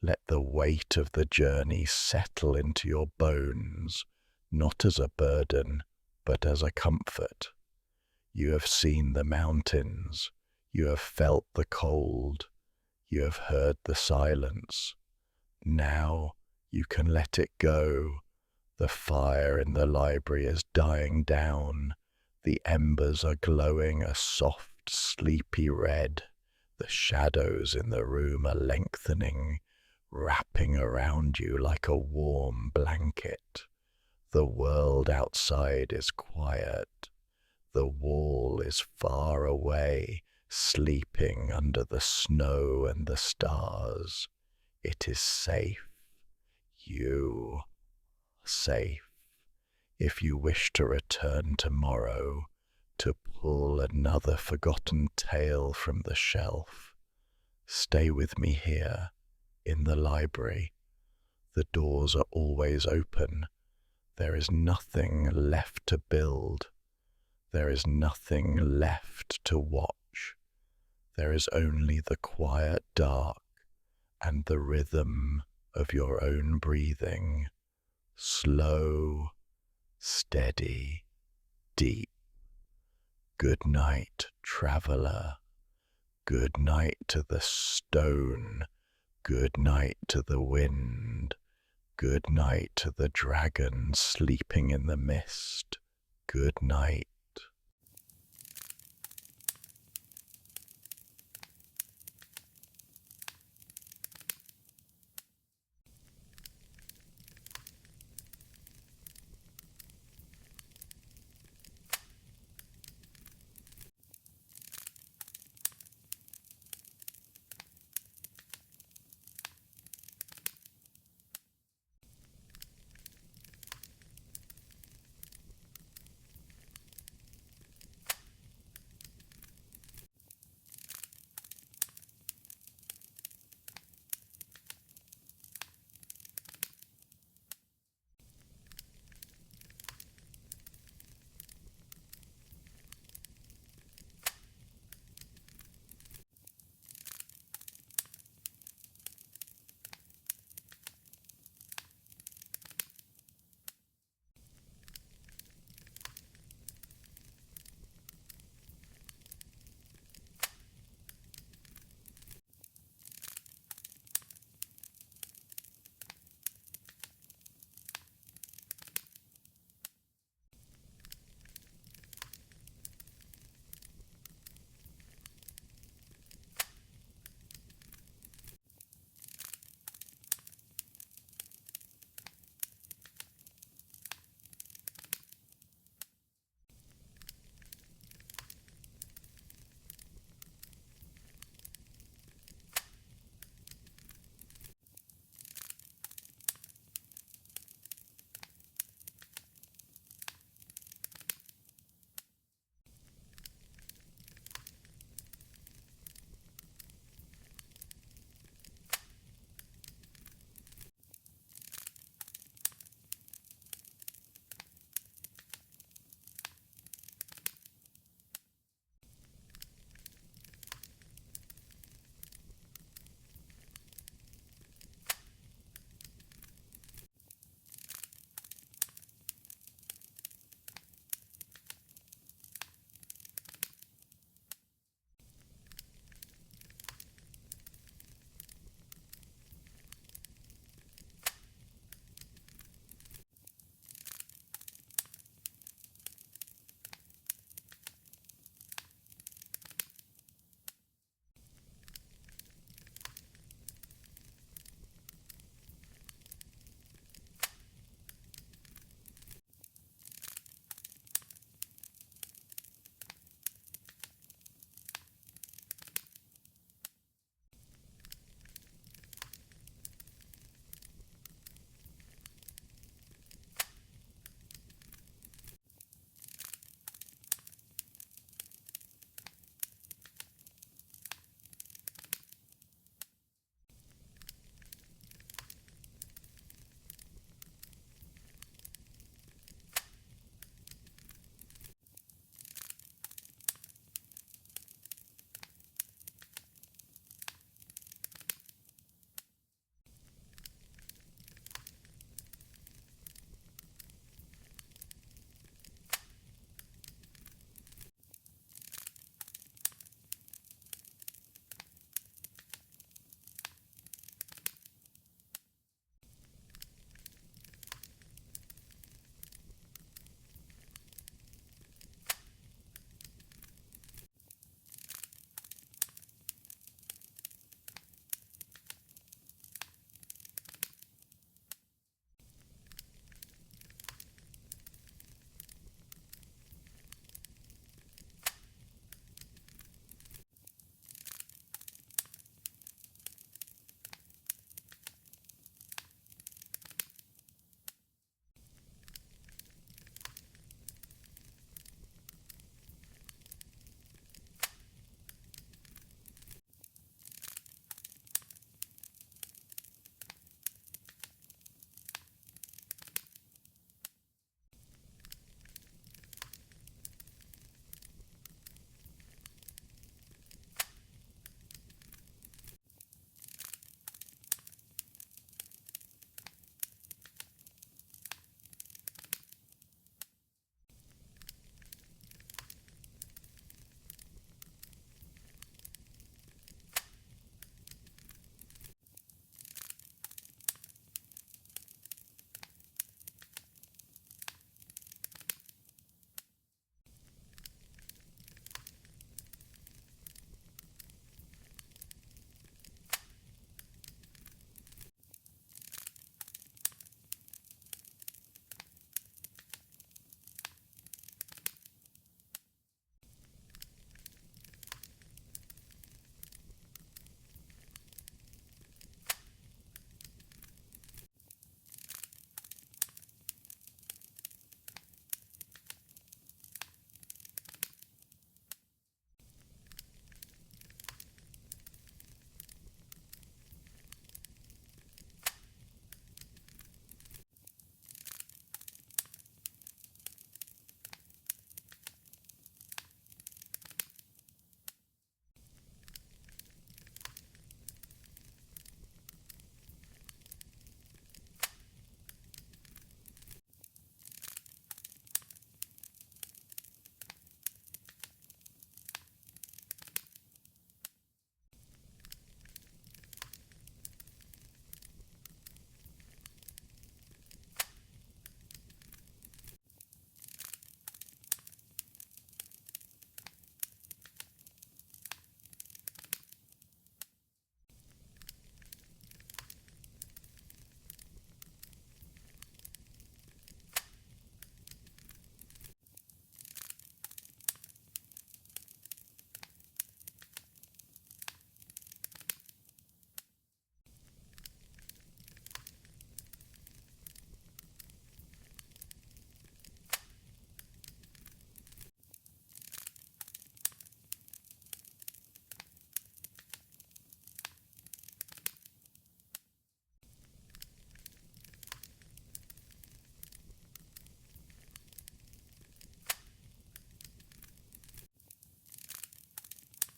Let the weight of the journey settle into your bones, not as a burden, but as a comfort. You have seen the mountains. You have felt the cold. You have heard the silence. Now you can let it go. The fire in the library is dying down. The embers are glowing a soft, sleepy red. The shadows in the room are lengthening, wrapping around you like a warm blanket. The world outside is quiet. The wall is far away, sleeping under the snow and the stars. It is safe. You are safe. If you wish to return tomorrow, to pull another forgotten tale from the shelf, stay with me here in the library. The doors are always open. There is nothing left to build. There is nothing left to watch. There is only the quiet dark and the rhythm of your own breathing, slow, steady, deep. Good night, traveler. Good night to the stone. Good night to the wind. Good night to the dragon sleeping in the mist. Good night.